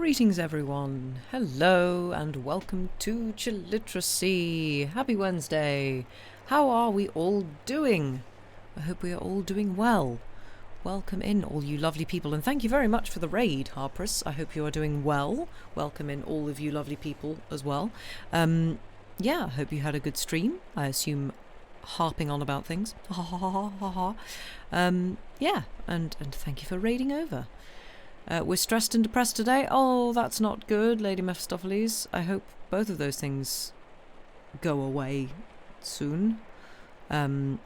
Greetings everyone, hello and welcome to Chilliteracy. Happy Wednesday. How are we all doing? I hope we are all doing well. Welcome in all you lovely people, and thank you very much for the raid, Harpers. I hope you are doing well. Welcome in all of you lovely people as well. Yeah, I hope you had a good stream. I assume harping on about things. Ha ha ha ha ha. Yeah, and thank you for raiding over. We're stressed and depressed today. Oh, that's not good, Lady Mephistopheles. I hope both of those things go away soon. The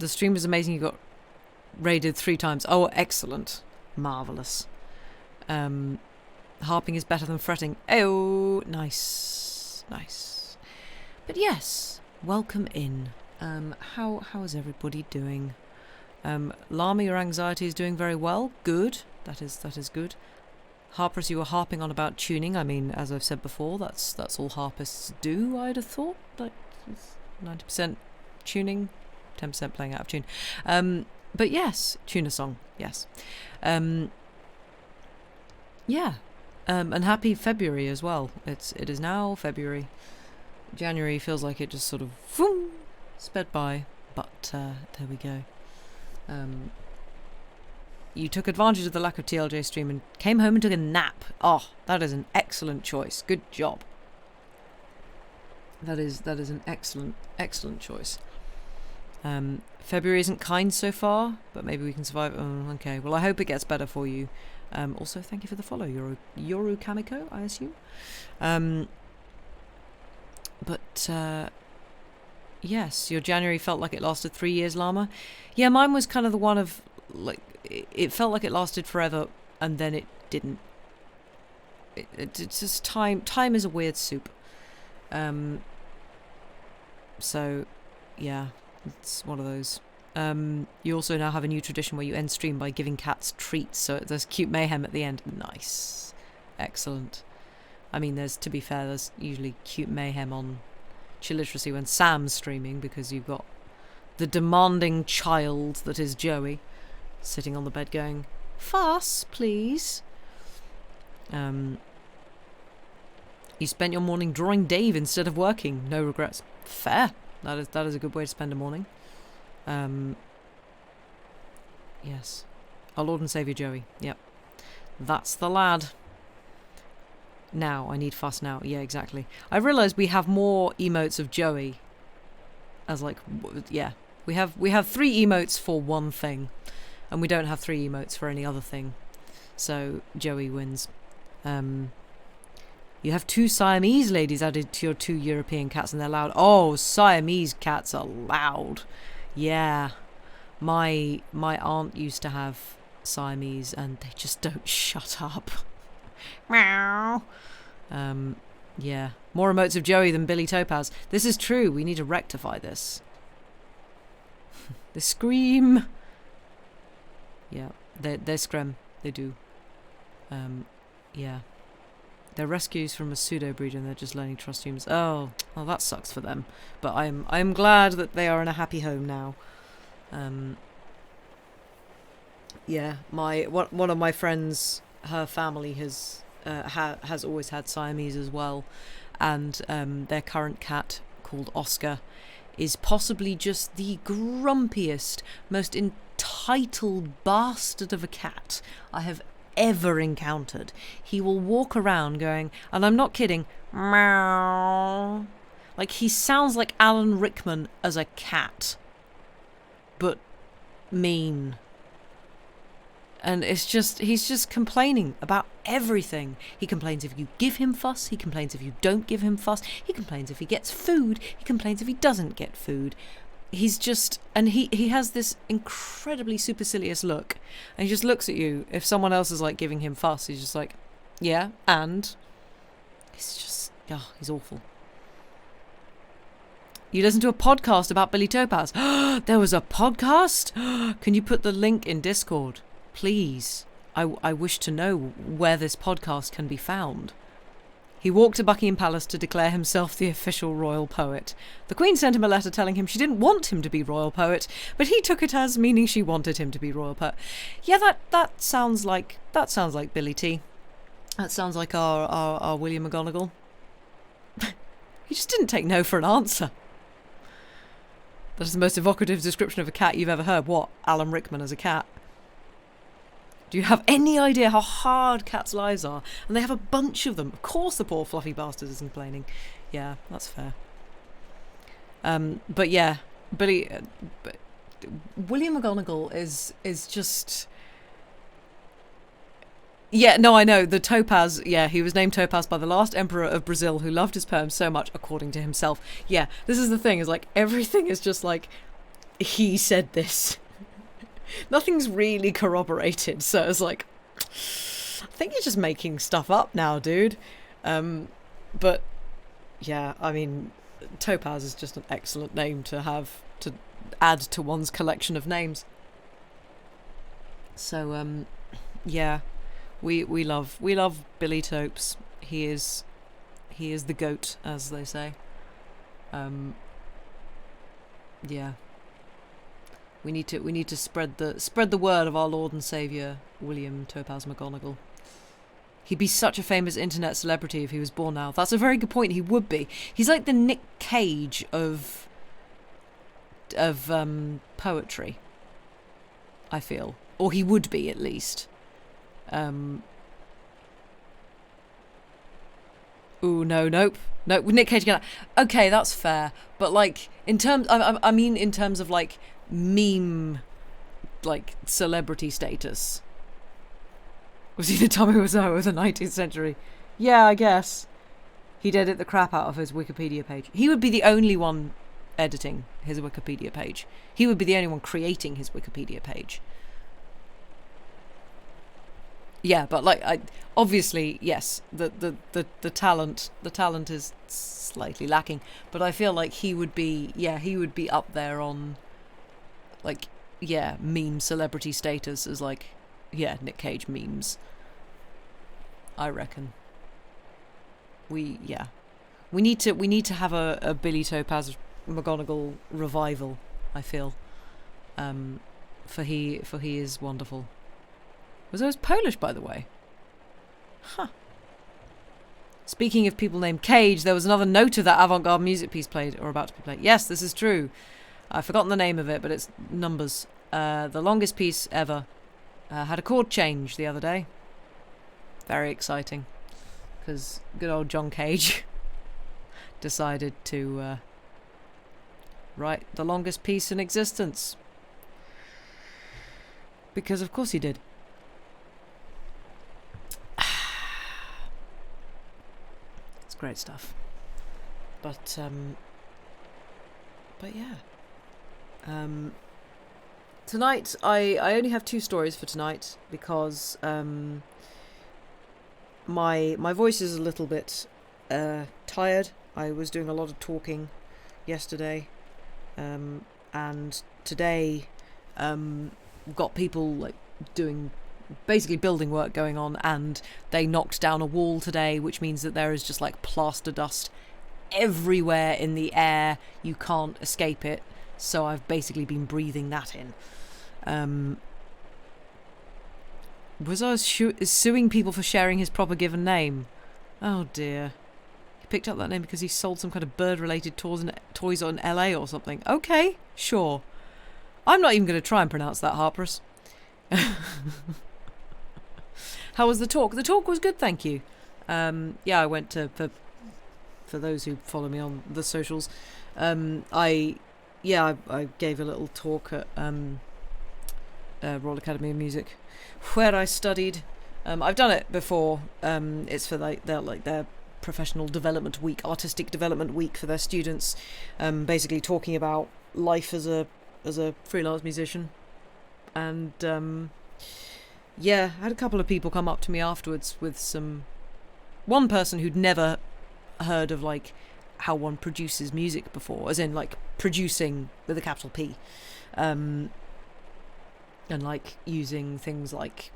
stream was amazing. You got raided 3 times. Oh, excellent. Marvellous. Harping is better than fretting. Oh, nice. Nice. But yes, welcome in. How is everybody doing? Llama, your anxiety is doing very well. Good. That is good. Harpers, you were harping on about tuning. I mean, as I've said before, that's all harpists do, I'd have thought. Like 90% tuning, 10% playing out of tune. But yes, tune a song, yes. Yeah. And happy February as well. It is now February. January feels like it just sort of sped by, but there we go. You took advantage of the lack of TLJ stream and came home and took a nap. Oh, that is an excellent choice. Good job. That is an excellent choice. February isn't kind so far, but maybe we can survive. Oh, okay. Well, I hope it gets better for you. Also, thank you for the follow, Yoru Kamiko, I assume. Yes, your January felt like it lasted 3 years, Llama. Yeah, mine was kind of the one of, like, it felt like it lasted forever, and then it didn't. It's just time is a weird soup. So, yeah, it's one of those. You also now have a new tradition where you end stream by giving cats treats, so there's cute mayhem at the end. Nice. Excellent. I mean, to be fair, there's usually cute mayhem on Chilliteracy when Sam's streaming, because you've got the demanding child that is Joey sitting on the bed going, "Fuss, please." You spent your morning drawing Dave instead of working. No regrets. Fair. That is a good way to spend a morning. Yes. Our Lord and Saviour Joey. Yep. That's the lad. Now, I need fuss now. Yeah, exactly. I realised we have more emotes of Joey. As like, yeah. We have 3 emotes for one thing. And we don't have 3 emotes for any other thing. So, Joey wins. You have 2 Siamese ladies added to your 2 European cats, and they're loud. Oh, Siamese cats are loud. Yeah. My aunt used to have Siamese, and they just don't shut up. Meow. Yeah. More emotes of Joey than Billy Topaz. This is true. We need to rectify this. They scream. Yeah. They scream. They do. Yeah. They're rescues from a pseudo breed and they're just learning trust humans. Oh, well, that sucks for them. But I'm glad that they are in a happy home now. Yeah. One of my friends, her family has always had Siamese as well, and their current cat, called Oscar, is possibly just the grumpiest, most entitled bastard of a cat I have ever encountered. He will walk around going, and I'm not kidding, meow. Like, he sounds like Alan Rickman as a cat, but mean. And he's just complaining about everything. He complains if you give him fuss. He complains if you don't give him fuss. He complains if he gets food. He complains if he doesn't get food. He's just, and he has this incredibly supercilious look. And he just looks at you. If someone else is like giving him fuss, he's just like, yeah, and he's just, oh, he's awful. You listened to a podcast about Billy Topaz. There was a podcast? Can you put the link in Discord? Please, I wish to know where this podcast can be found. He walked to Buckingham Palace to declare himself the official royal poet. The Queen sent him a letter telling him she didn't want him to be royal poet, but he took it as meaning she wanted him to be royal poet. Yeah, that sounds like Billy T. That sounds like our William McGonagall. He just didn't take no for an answer. That is the most evocative description of a cat you've ever heard. What? Alan Rickman as a cat? Do you have any idea how hard cats' lives are? And they have a bunch of them. Of course the poor fluffy bastard is complaining. Yeah, that's fair. But yeah, William McGonagall is just... Yeah, no, I know. The Topaz, yeah, he was named Topaz by the last emperor of Brazil who loved his poems so much, according to himself. Yeah, this is the thing, is like, everything is just like, he said this. Nothing's really corroborated, so it's like, I think you're just making stuff up now, dude. But, yeah, I mean, Topaz is just an excellent name to have, to add to one's collection of names. So, yeah, we love Billy Topes. He is the goat, as they say. Yeah. We need to spread the word of our Lord and Saviour, William Topaz McGonagall. He'd be such a famous internet celebrity if he was born now. That's a very good point. He would be. He's like the Nick Cage of poetry, I feel. Or he would be, at least. Ooh, nope. Nick Cage again. Okay, that's fair. But like, in terms of like meme, like celebrity status. Was he the Tommy Wiseau of the 19th century? Yeah, I guess. He'd edit the crap out of his Wikipedia page. He would be the only one editing his Wikipedia page. He would be the only one creating his Wikipedia page. Yeah, but like, obviously, yes, the talent is slightly lacking, but I feel like he would be up there on, like, yeah, meme celebrity status as like, yeah, Nick Cage memes. I reckon. We need to have a Billy Topaz McGonagall revival, I feel. For he is wonderful. Was those Polish, by the way? Huh. Speaking of people named Cage, there was another note of that avant-garde music piece played, or about to be played. Yes, this is true. I've forgotten the name of it, but it's numbers. The longest piece ever. Had a chord change the other day. Very exciting. Because good old John Cage decided to write the longest piece in existence. Because of course he did. Great stuff, but yeah. Tonight I only have 2 stories for tonight because my voice is a little bit tired. I was doing a lot of talking yesterday, and today got people like doing basically building work going on, and they knocked down a wall today, which means that there is just like plaster dust everywhere in the air. You can't escape it, so I've basically been breathing that in. Was I suing people for sharing his proper given name? Oh dear. He picked up that name because he sold some kind of bird related toys in LA or something. Okay, sure. I'm not even going to try and pronounce that, Harpers. How was the talk? The talk was good, thank you. Yeah, I went to, for those who follow me on the socials, I gave a little talk at Royal Academy of Music, where I studied. I've done it before. It's for their professional development week, artistic development week for their students. Basically talking about life as a freelance musician, and yeah, I had a couple of people come up to me afterwards with one person who'd never heard of like how one produces music before, as in like producing with a capital P, and like using things like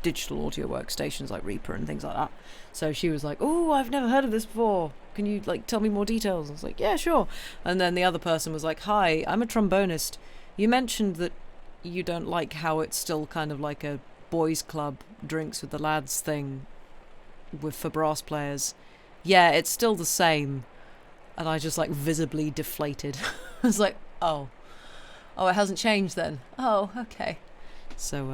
digital audio workstations like Reaper and things like that. So she was like, "Oh, I've never heard of this before. Can you like tell me more details?" I was like, "Yeah, sure." And then the other person was like, "Hi, I'm a trombonist. You mentioned that you don't like how it's still kind of like a boys' club drinks with the lads thing for brass players. Yeah, it's still the same." And I just like visibly deflated. I was like, oh, it hasn't changed then. Oh, okay. So,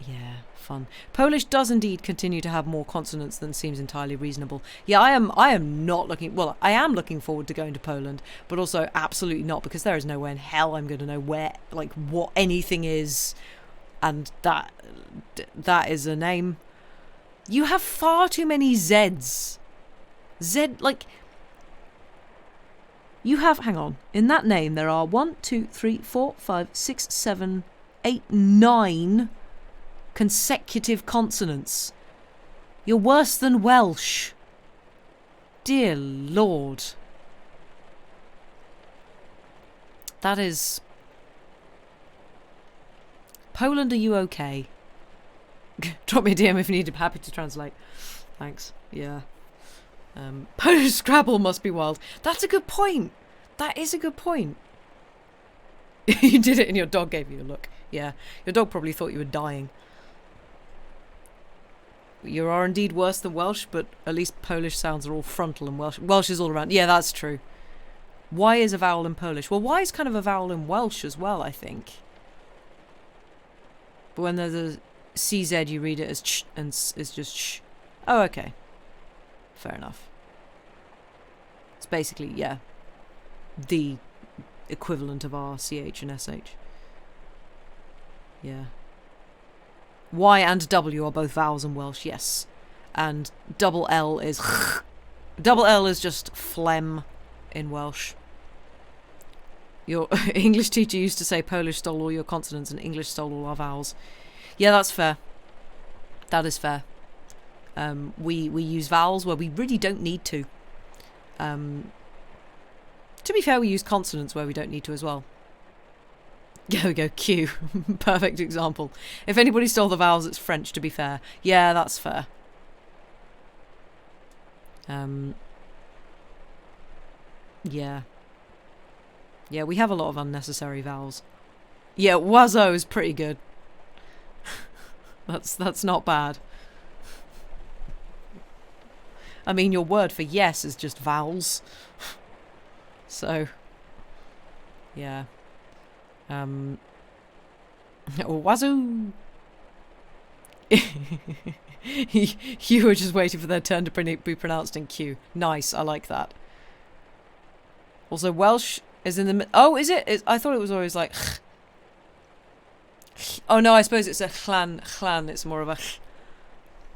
yeah, fun. Polish does indeed continue to have more consonants than seems entirely reasonable. Yeah, I am not looking, well, I am looking forward to going to Poland, but also absolutely not, because there is no way in hell I'm going to know where, like, what anything is, and that is a name. You have far too many Zs. Like, you have, hang on, in that name there are 1, 2, 3, 4, 5, 6, 7, 8, 9 consecutive consonants. You're worse than Welsh. Dear Lord. That is... Poland, are you okay? Drop me a DM if you need. I'm happy to translate. Thanks. Yeah. Polish Scrabble must be wild. That's a good point. That is a good point. You did it and your dog gave you a look. Yeah. Your dog probably thought you were dying. You are indeed worse than Welsh, but at least Polish sounds are all frontal and Welsh is all around. Yeah, that's true. Y is a vowel in Polish. Well, Y is kind of a vowel in Welsh as well, I think. But when there's a CZ, you read it as ch, and it's just sh. Oh, okay. Fair enough. It's basically, yeah, the equivalent of our CH and SH. Yeah. Y and W are both vowels in Welsh, yes. And double L is double L is just phlegm in Welsh. Your English teacher used to say Polish stole all your consonants and English stole all our vowels. Yeah, that's fair. That is fair. We use vowels where we really don't need to. To be fair, we use consonants where we don't need to as well. There we go, Q. Perfect example. If anybody stole the vowels, it's French, to be fair. Yeah, that's fair. Yeah. Yeah, we have a lot of unnecessary vowels. Yeah, wazo is pretty good. That's not bad. I mean, your word for yes is just vowels. So, yeah. Wazoo! You were just waiting for their turn to be pronounced in Q. Nice, I like that. Also, Welsh is in the... Oh, is it? I thought it was always like... Oh no, I suppose it's a chlan. It's more of a...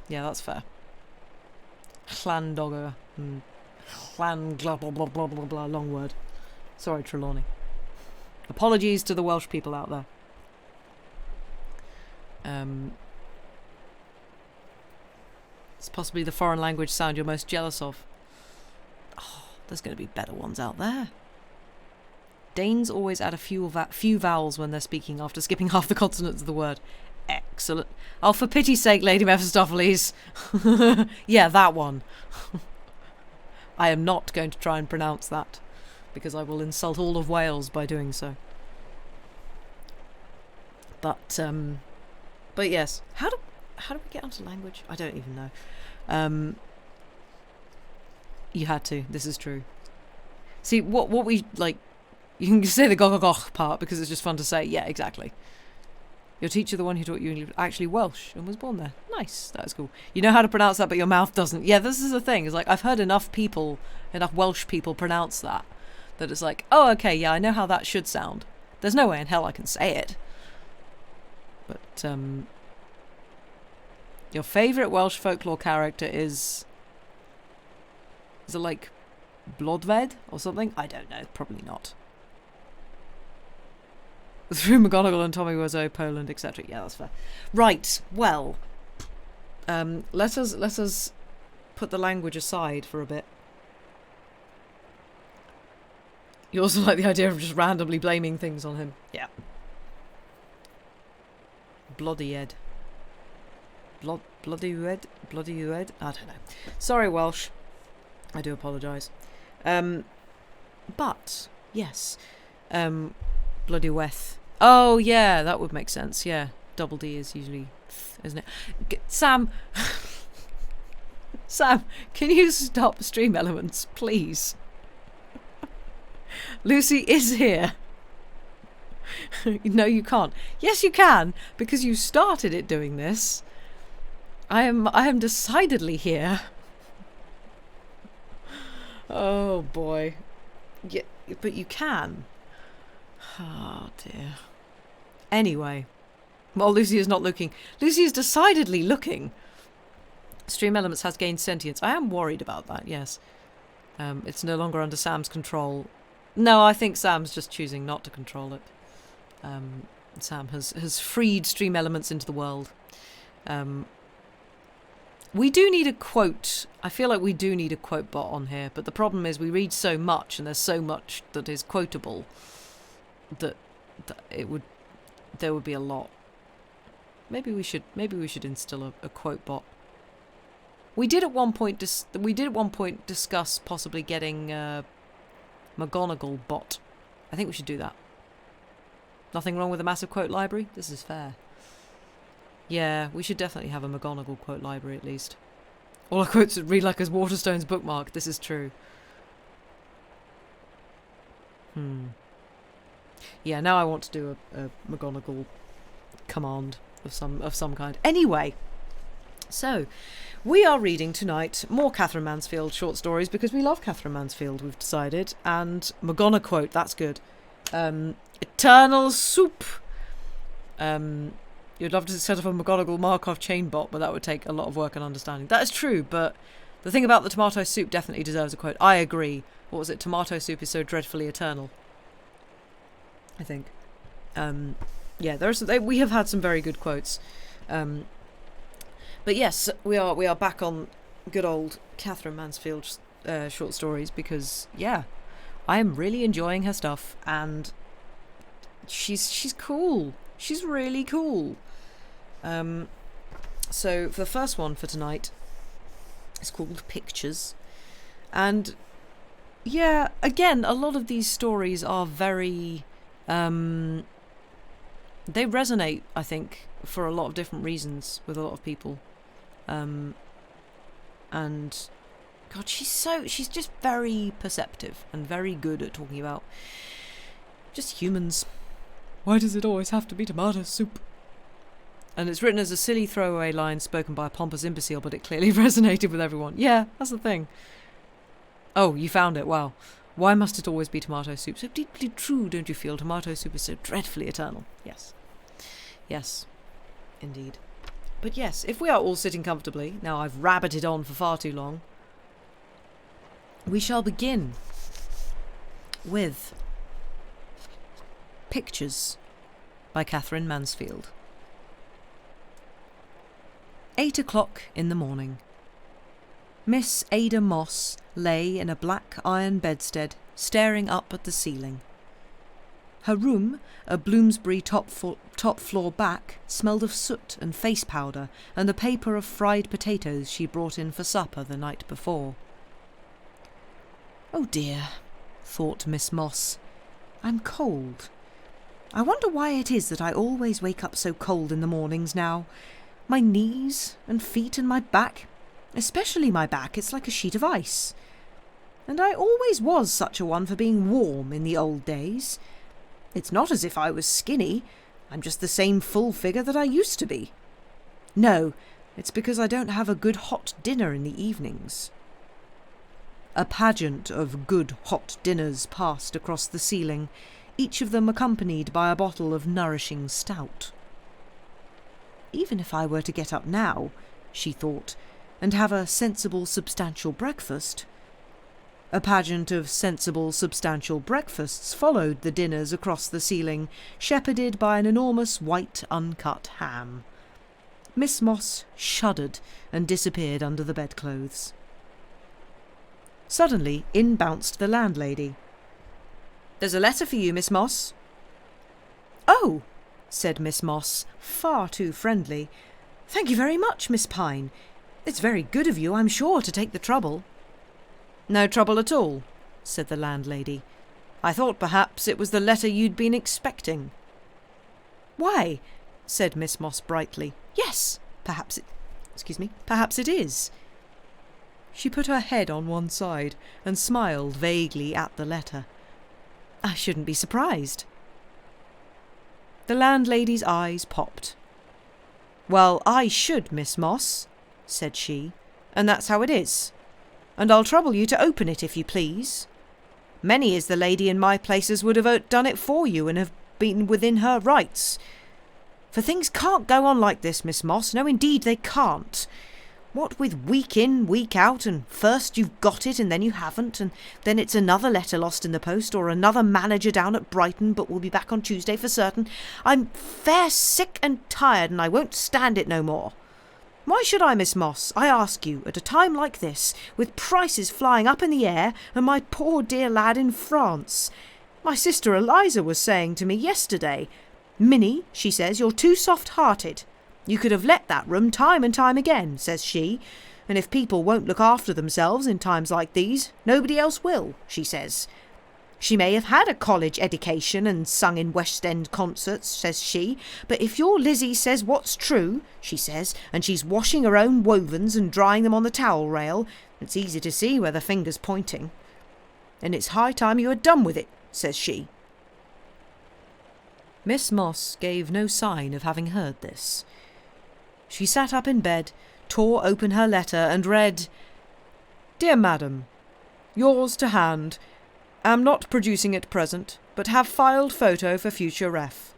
Yeah, that's fair. Llandogger. Llan blah blah blah blah blah blah. Long word. Sorry, Trelawney. Apologies to the Welsh people out there. It's possibly the foreign language sound you're most jealous of. Oh, there's going to be better ones out there. Danes always add a few vowels when they're speaking after skipping half the consonants of the word. Excellent. Oh, for pity's sake, Lady Mephistopheles. Yeah, that one. I am not going to try and pronounce that, because I will insult all of Wales by doing so. But yes. How do we get onto language? I don't even know. You had to. This is true. See, what we, like, you can say the gogogoch part because it's just fun to say. Yeah, exactly. Your teacher, the one who taught you, actually Welsh and was born there. Nice, that's cool. You know how to pronounce that, but your mouth doesn't. Yeah, this is the thing. It's like, I've heard enough Welsh people pronounce that it's like, oh, okay, yeah, I know how that should sound. There's no way in hell I can say it. But, your favourite Welsh folklore character is it like Blodved or something? I don't know, probably not. Through McGonagall and Tommy Wiseau, Poland, etc. Yeah, that's fair. Right, well, let us put the language aside for a bit. You also like the idea of just randomly blaming things on him. Yeah. Bloody Ed. bloody red. I don't know. Sorry, Welsh. I do apologise. But yes, bloody weth. Oh yeah, that would make sense. Yeah, double D is usually, isn't it? Sam, Sam, can you stop Stream Elements, please? Lucy is here. No, you can't. Yes, you can, because you started it doing this. I am decidedly here. Oh boy. Yeah, but you can. Oh dear. Anyway. Well, Lucy is not looking. Lucy is decidedly looking. Stream Elements has gained sentience. I am worried about that, yes. It's no longer under Sam's control. No, I think Sam's just choosing not to control it. Sam has freed Stream Elements into the world. We do need a quote. I feel like we do need a quote bot on here, but the problem is we read so much and there's so much that is quotable that there would be a lot. Maybe we should instill a quote bot. We did at one point discuss possibly getting a McGonagall bot. I think we should do that. Nothing wrong with a massive quote library. This is fair. Yeah, we should definitely have a McGonagall quote library at least. All our quotes would read like a Waterstones bookmark. This is true. Yeah, now I want to do a McGonagall command of some kind. Anyway, so we are reading tonight more Katherine Mansfield short stories because we love Katherine Mansfield, we've decided. And McGonagall quote, that's good. Eternal soup. You'd love to set up a McGonagall Markov chain bot, but that would take a lot of work and understanding. That is true, but the thing about the tomato soup definitely deserves a quote. I agree. What was it? Tomato soup is so dreadfully eternal. I think. Yeah, we have had some very good quotes. But yes, we are back on good old Katherine Mansfield short stories because, yeah, I am really enjoying her stuff and she's cool. She's really cool. So for the first one for tonight, it's called Pictures. And yeah, again, a lot of these stories are very... they resonate, I think, for a lot of different reasons with a lot of people. And God, she's just very perceptive and very good at talking about just humans. Why does it always have to be tomato soup? And it's written as a silly throwaway line spoken by a pompous imbecile, but it clearly resonated with everyone. Yeah, that's the thing. Oh, you found it. Wow. Why must it always be tomato soup? So deeply true, don't you feel? Tomato soup is so dreadfully eternal. Yes. Yes, indeed. But yes, if we are all sitting comfortably, now I've rabbited on for far too long, we shall begin with Pictures by Katherine Mansfield. 8 o'clock in the morning. Miss Ada Moss lay in a black iron bedstead, staring up at the ceiling. Her room, a Bloomsbury top floor back, smelled of soot and face powder and the paper of fried potatoes she brought in for supper the night before. Oh dear, thought Miss Moss. I'm cold. I wonder why it is that I always wake up so cold in the mornings now. My knees and feet and my back, especially my back, it's like a sheet of ice. And I always was such a one for being warm in the old days. It's not as if I was skinny. I'm just the same full figure that I used to be. No, it's because I don't have a good hot dinner in the evenings. A pageant of good hot dinners passed across the ceiling, each of them accompanied by a bottle of nourishing stout. Even if I were to get up now, she thought, and have a sensible, substantial breakfast. A pageant of sensible, substantial breakfasts followed the dinners across the ceiling, shepherded by an enormous white, uncut ham. Miss Moss shuddered and disappeared under the bedclothes. Suddenly, in bounced the landlady. "There's a letter for you, Miss Moss." "Oh," said Miss Moss, far too friendly. Thank you very much, Miss Pine. It's very good of you, I'm sure, to take the trouble. No trouble at all, said the landlady. I thought perhaps it was the letter you'd been expecting. Why, said Miss Moss brightly, yes, perhaps it is. She put her head on one side and smiled vaguely at the letter. I shouldn't be surprised. The landlady's eyes popped. Well, I should, Miss Moss, said she, and that's how it is. And I'll trouble you to open it, if you please. Many is the lady in my places would have done it for you and have been within her rights. For things can't go on like this, Miss Moss. No, indeed, they can't. What with week in, week out, and first you've got it and then you haven't, and then it's another letter lost in the post, or another manager down at Brighton but will be back on Tuesday for certain. I'm fair sick and tired, and I won't stand it no more. Why should I, Miss Moss, I ask you, at a time like this, with prices flying up in the air, and my poor dear lad in France? My sister Eliza was saying to me yesterday, Minnie, she says, you're too soft-hearted. You could have let that room time and time again, says she, and if people won't look after themselves in times like these, nobody else will, she says. She may have had a college education and sung in West End concerts, says she, but if your Lizzie says what's true, she says, and she's washing her own wovens and drying them on the towel rail, it's easy to see where the finger's pointing. And it's high time you had done with it, says she. Miss Moss gave no sign of having heard this. She sat up in bed, tore open her letter, and read, Dear Madam, yours to hand. Am not producing at present, but have filed photo for future ref.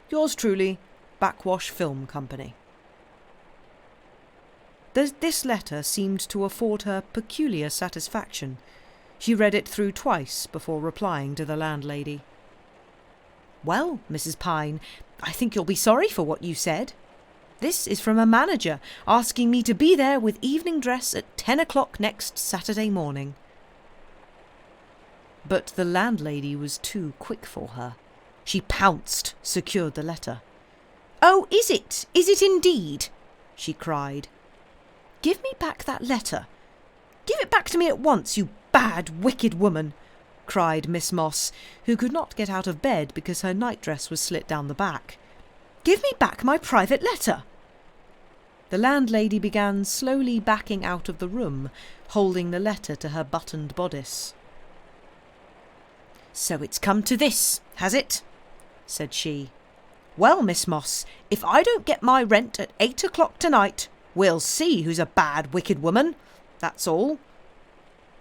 Yours truly, Backwash Film Company. This letter seemed to afford her peculiar satisfaction. She read it through twice before replying to the landlady. Well, Mrs. Pine, I think you'll be sorry for what you said. This is from a manager asking me to be there with evening dress at 10 o'clock next Saturday morning. But the landlady was too quick for her. She pounced, secured the letter. Oh, is it? Is it indeed? She cried. Give me back that letter. Give it back to me at once, you bad, wicked woman, cried Miss Moss, who could not get out of bed because her nightdress was slit down the back. Give me back my private letter. The landlady began slowly backing out of the room, holding the letter to her buttoned bodice. So it's come to this, has it? Said she. Well, Miss Moss, if I don't get my rent at 8 o'clock tonight, we'll see who's a bad, wicked woman. That's all.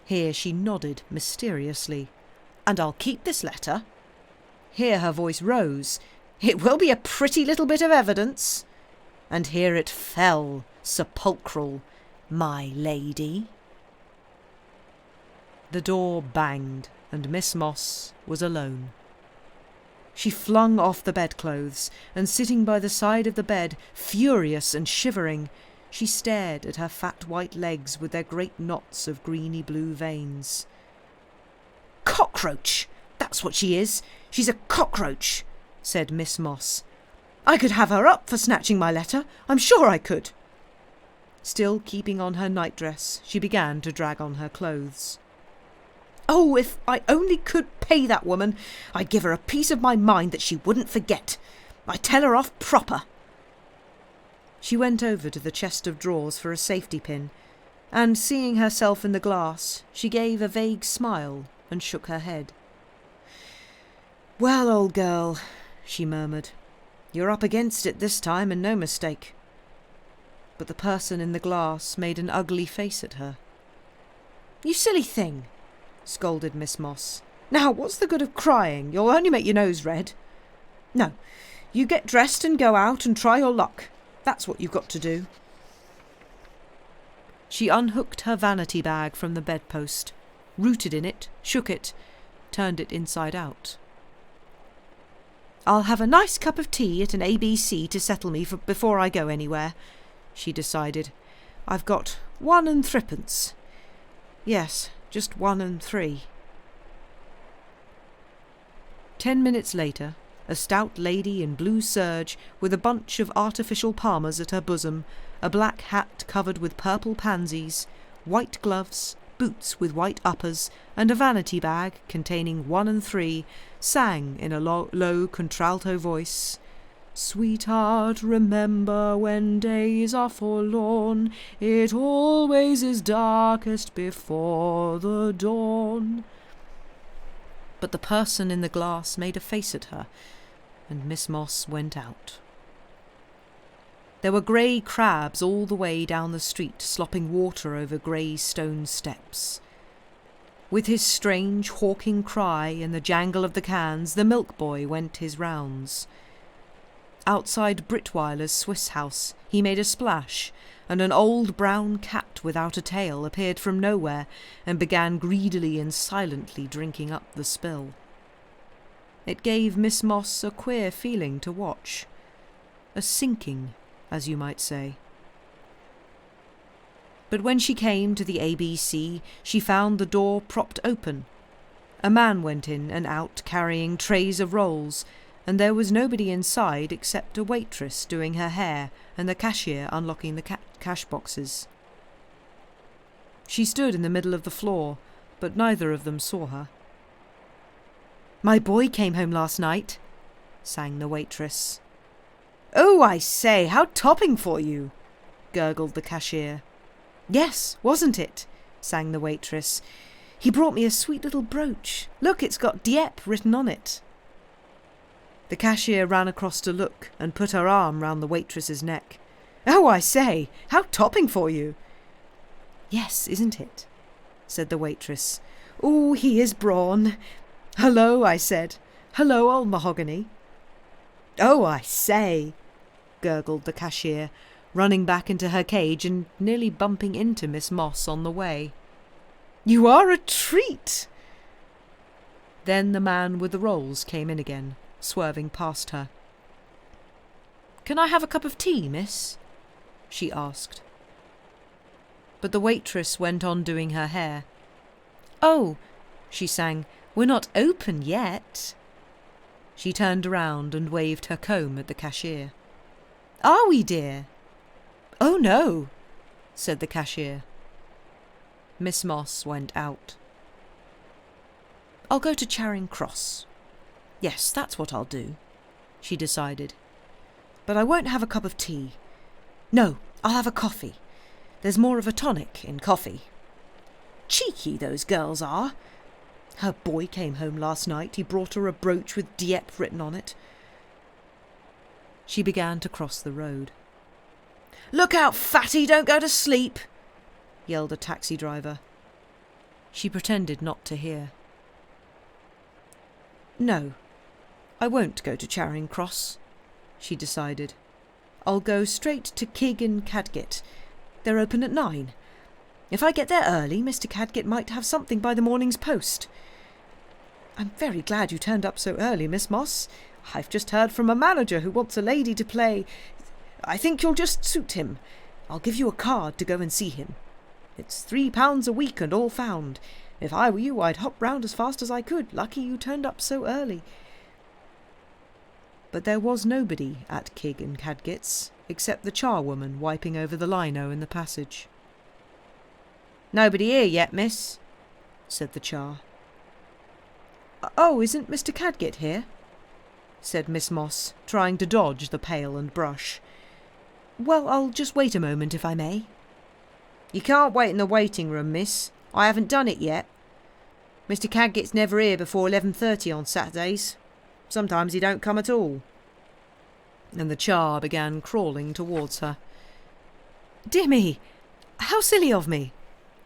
Here she nodded mysteriously. And I'll keep this letter. Here her voice rose. It will be a pretty little bit of evidence. And here it fell, sepulchral, my lady. The door banged, and Miss Moss was alone. She flung off the bedclothes, and sitting by the side of the bed, furious and shivering, she stared at her fat white legs with their great knots of greeny blue veins. Cockroach! That's what she is! She's a cockroach! Said Miss Moss. I could have her up for snatching my letter. I'm sure I could. Still keeping on her nightdress, she began to drag on her clothes. Oh, if I only could pay that woman, I'd give her a piece of my mind that she wouldn't forget. I'd tell her off proper. She went over to the chest of drawers for a safety pin, and seeing herself in the glass, she gave a vague smile and shook her head. Well, old girl, she murmured, you're up against it this time and no mistake. But the person in the glass made an ugly face at her. You silly thing, scolded Miss Moss. Now, what's the good of crying? You'll only make your nose red. No, you get dressed and go out and try your luck. That's what you've got to do. She unhooked her vanity bag from the bedpost, rooted in it, shook it, turned it inside out. I'll have a nice cup of tea at an ABC to settle me before I go anywhere, she decided. I've got 1 3d. Yes, just 1 3. 10 minutes later, a stout lady in blue serge with a bunch of artificial palmers at her bosom, a black hat covered with purple pansies, white gloves, boots with white uppers, and a vanity bag containing 1 and 3, sang in a low contralto voice, "Sweetheart, remember when days are forlorn, it always is darkest before the dawn." But the person in the glass made a face at her, and Miss Moss went out. There were grey crabs all the way down the street, slopping water over grey stone steps. With his strange hawking cry and the jangle of the cans, the milk boy went his rounds. Outside Britweiler's Swiss house he made a splash, and an old brown cat without a tail appeared from nowhere and began greedily and silently drinking up the spill. It gave Miss Moss a queer feeling to watch, a sinking, as you might say. But when she came to the ABC, she found the door propped open. A man went in and out carrying trays of rolls, and there was nobody inside except a waitress doing her hair and the cashier unlocking the cash boxes. She stood in the middle of the floor, but neither of them saw her. "My boy came home last night," sang the waitress. "Oh, I say, how topping for you," gurgled the cashier. "Yes, wasn't it?" sang the waitress. "He brought me a sweet little brooch. Look, it's got Dieppe written on it." The cashier ran across to look and put her arm round the waitress's neck. "Oh, I say, how topping for you." "Yes, isn't it?" said the waitress. "Oh, he is brawn. Hello," I said. "Hello, old mahogany." "Oh, I say," gurgled the cashier, running back into her cage and nearly bumping into Miss Moss on the way. "You are a treat." Then the man with the rolls came in again, swerving past her. "Can I have a cup of tea, miss?" she asked. But the waitress went on doing her hair. "Oh," she sang, "we're not open yet." She turned around and waved her comb at the cashier. "Are we, dear?" "Oh, no," said the cashier. Miss Moss went out. "I'll go to Charing Cross. Yes, that's what I'll do," she decided. "But I won't have a cup of tea. No, I'll have a coffee. There's more of a tonic in coffee. Cheeky, those girls are. Her boy came home last night. He brought her a brooch with Dieppe written on it." She began to cross the road. "Look out, fatty, don't go to sleep," yelled a taxi driver. She pretended not to hear. "No, I won't go to Charing Cross," she decided. "I'll go straight to Kig and Cadgett. They're open at 9. If I get there early, Mr. Cadgett might have something by the morning's post. I'm very glad you turned up so early, Miss Moss. I've just heard from a manager who wants a lady to play. I think you'll just suit him. I'll give you a card to go and see him. It's £3 a week and all found. If I were you, I'd hop round as fast as I could. Lucky you turned up so early." But there was nobody at Kig and Cadgett's except the charwoman wiping over the lino in the passage. "Nobody here yet, miss," said the char. "Oh, isn't Mr. Cadgett here?" said Miss Moss, trying to dodge the pail and brush. "Well, I'll just wait a moment, if I may." "You can't wait in the waiting room, miss. I haven't done it yet. Mr. Cadgett's never here before 11:30 on Saturdays. Sometimes he don't come at all." And the char began crawling towards her. "Dear me, how silly of me,"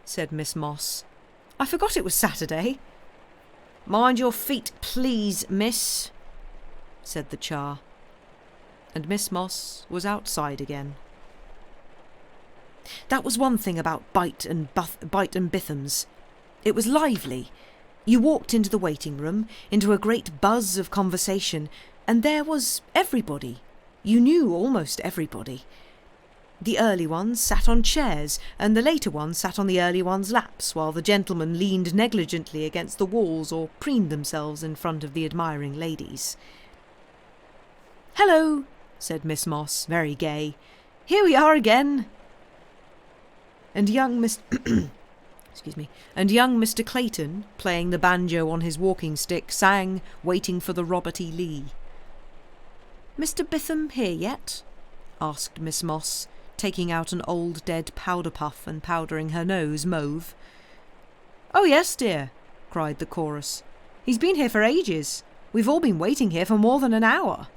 said Miss Moss. "I forgot it was Saturday." "Mind your feet, please, miss," said the char. And Miss Moss was outside again. That was one thing about Bite and Bithams. It was lively. You walked into the waiting room, into a great buzz of conversation, and there was everybody. You knew almost everybody. The early ones sat on chairs, and the later ones sat on the early ones' laps, while the gentlemen leaned negligently against the walls or preened themselves in front of the admiring ladies. "Hello," said Miss Moss, very gay. "Here we are again." And young Mr. Clayton, playing the banjo on his walking stick, sang Waiting for the Robert E. Lee. "Mr. Bitham here yet?" asked Miss Moss, taking out an old dead powder puff and powdering her nose mauve. "Oh yes, dear," cried the chorus. "He's been here for ages. We've all been waiting here for more than an hour."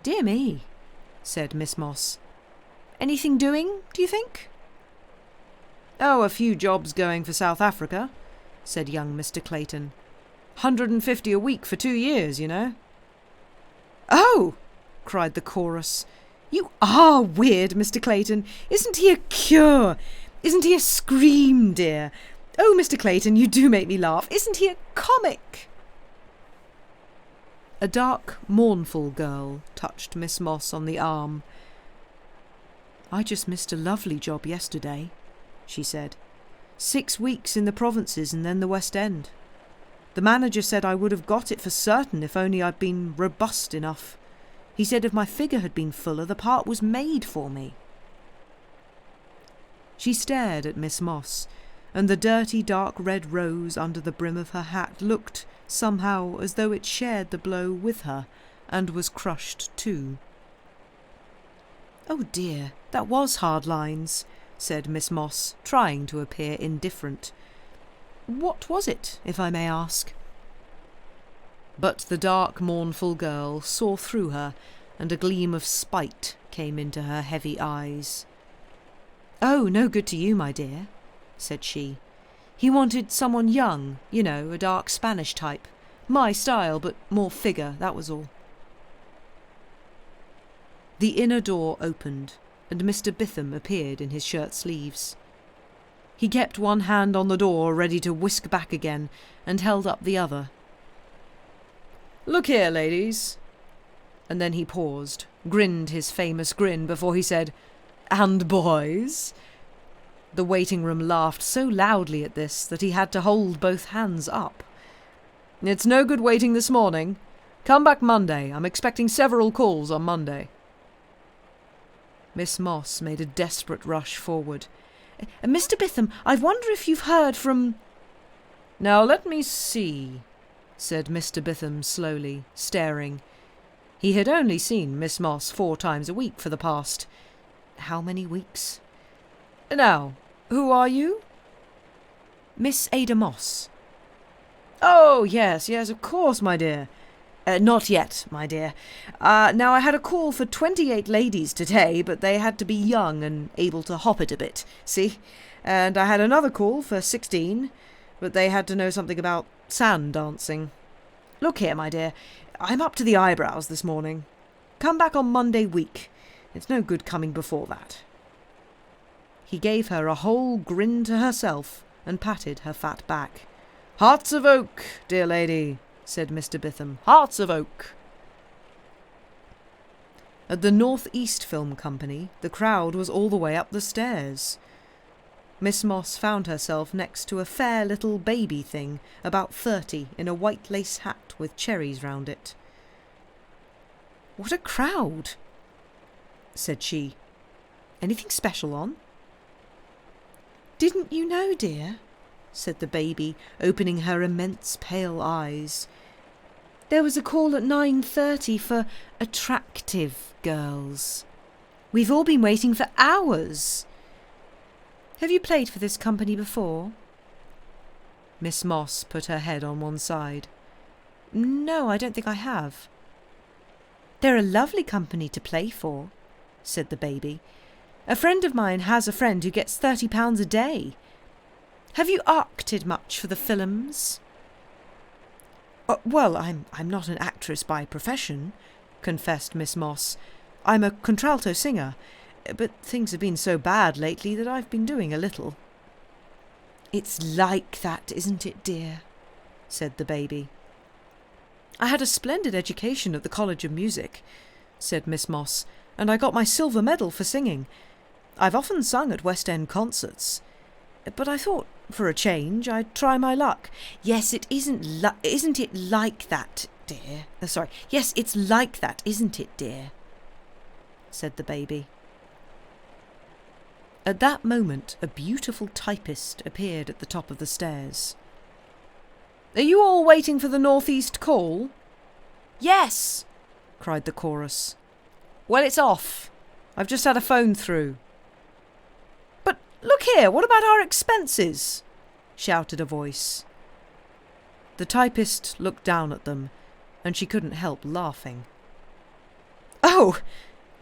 "Dear me," said Miss Moss. "Anything doing, do you think?" "Oh, a few jobs going for South Africa," said young Mr. Clayton. "150 a week for 2 years, you know." "Oh!" cried the chorus. "You are weird, Mr. Clayton. Isn't he a cure? Isn't he a scream, dear? Oh, Mr. Clayton, you do make me laugh. Isn't he a comic?" A dark, mournful girl touched Miss Moss on the arm. "I just missed a lovely job yesterday," she said. 6 weeks in the provinces and then the West End. The manager said I would have got it for certain if only I'd been robust enough. He said if my figure had been fuller, the part was made for me. She stared at Miss Moss, and the dirty dark red rose under the brim of her hat looked, somehow, as though it shared the blow with her, and was crushed too. "Oh dear, that was hard lines," said Miss Moss, trying to appear indifferent. "What was it, if I may ask?" But the dark, mournful girl saw through her, and a gleam of spite came into her heavy eyes. "Oh, no good to you, my dear," said she. "He wanted someone young, you know, a dark Spanish type. My style, but more figure, that was all." The inner door opened, and Mr. Bitham appeared in his shirt sleeves. He kept one hand on the door, ready to whisk back again, and held up the other. "Look here, ladies." And then he paused, grinned his famous grin before he said, "And boys?" The waiting room laughed so loudly at this that he had to hold both hands up. "It's no good waiting this morning. Come back Monday. I'm expecting several calls on Monday." Miss Moss made a desperate rush forward. "Mr. Bitham, I wonder if you've heard from—" "Now let me see," said Mr. Bitham slowly, staring. He had only seen Miss Moss 4 times a week for the past— how many weeks? "Now, who are you?" "Miss Ada Moss." "Oh, yes, of course, my dear." Not yet, my dear. Now, I had a call for 28 ladies today, but they had to be young and able to hop it a bit, see? And I had another call for 16, but they had to know something about sand dancing. Look here, my dear, I'm up to the eyebrows this morning. Come back on Monday week. It's no good coming before that." He gave her a whole grin to herself and patted her fat back. "Hearts of oak, dear lady," said Mr. Bitham. "Hearts of oak." At the North East Film Company, the crowd was all the way up the stairs. Miss Moss found herself next to a fair little baby thing, about 30, in a white lace hat with cherries round it. "What a crowd," said she. "Anything special on?" "Didn't you know, dear?" said the baby, opening her immense pale eyes. "There was a call at 9:30 for attractive girls. We've all been waiting for hours. Have you played for this company before?" Miss Moss put her head on one side. "No, I don't think I have." "They're a lovely company to play for," said the baby. "A friend of mine has a friend who gets £30 a day. Have you acted much for the films?" "Well, I'm not an actress by profession," confessed Miss Moss. "I'm a contralto singer, but things have been so bad lately that I've been doing a little." "It's like that, isn't it, dear?" said the baby. "I had a splendid education at the College of Music," said Miss Moss, "and I got my silver medal for singing. I've often sung at West End concerts. But I thought, for a change, I'd try my luck." "Yes, isn't it like that? dear. Sorry. Yes, it's like that, isn't it, dear? Said the baby. At that moment, a beautiful typist appeared at the top of the stairs. Are you all waiting for the northeast call? Yes, cried the chorus. Well, it's off. I've just had a phone through. But look here, what about our expenses? Shouted a voice. The typist looked down at them, and she couldn't help laughing. Oh,